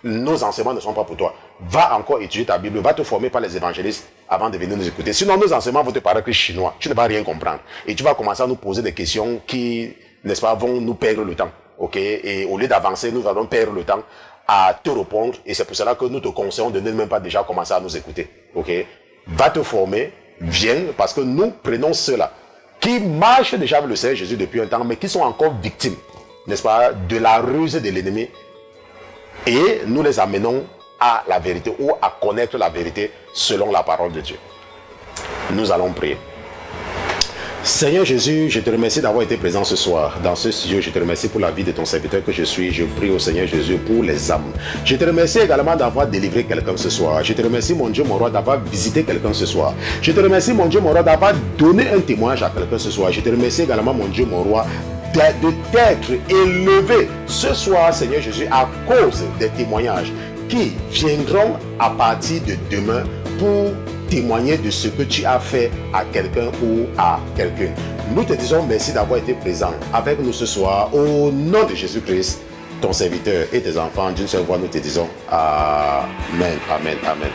nos enseignements ne sont pas pour toi. Va encore étudier ta Bible, va te former par les évangélistes avant de venir nous écouter. Sinon, nos enseignements vont te paraître chinois. Tu ne vas rien comprendre. Et tu vas commencer à nous poser des questions qui, n'est-ce pas, vont nous perdre le temps. Ok? Et au lieu d'avancer, nous allons perdre le temps à te répondre. Et c'est pour cela que nous te conseillons de ne même pas déjà commencer à nous écouter. Ok? Va te former, viens, parce que nous prenons ceux-là qui marchent déjà avec le Seigneur Jésus depuis un temps, mais qui sont encore victimes, n'est-ce pas, de la ruse de l'ennemi. Et nous les amenons à la vérité ou à connaître la vérité selon la parole de Dieu. Nous allons prier. Seigneur Jésus, je te remercie d'avoir été présent ce soir dans ce studio. Je te remercie pour la vie de ton serviteur que je suis. Je prie au Seigneur Jésus pour les âmes. Je te remercie également d'avoir délivré quelqu'un ce soir. Je te remercie, mon Dieu, mon roi, d'avoir visité quelqu'un ce soir. Je te remercie, mon Dieu, mon roi, d'avoir donné un témoignage à quelqu'un ce soir. Je te remercie également, mon Dieu, mon roi, de t'être élevé ce soir, Seigneur Jésus, à cause des témoignages qui viendront à partir de demain pour témoigner de ce que tu as fait à quelqu'un ou à quelqu'un. Nous te disons merci d'avoir été présent avec nous ce soir. Au nom de Jésus-Christ, ton serviteur et tes enfants, d'une seule voix, nous te disons Amen, Amen, Amen.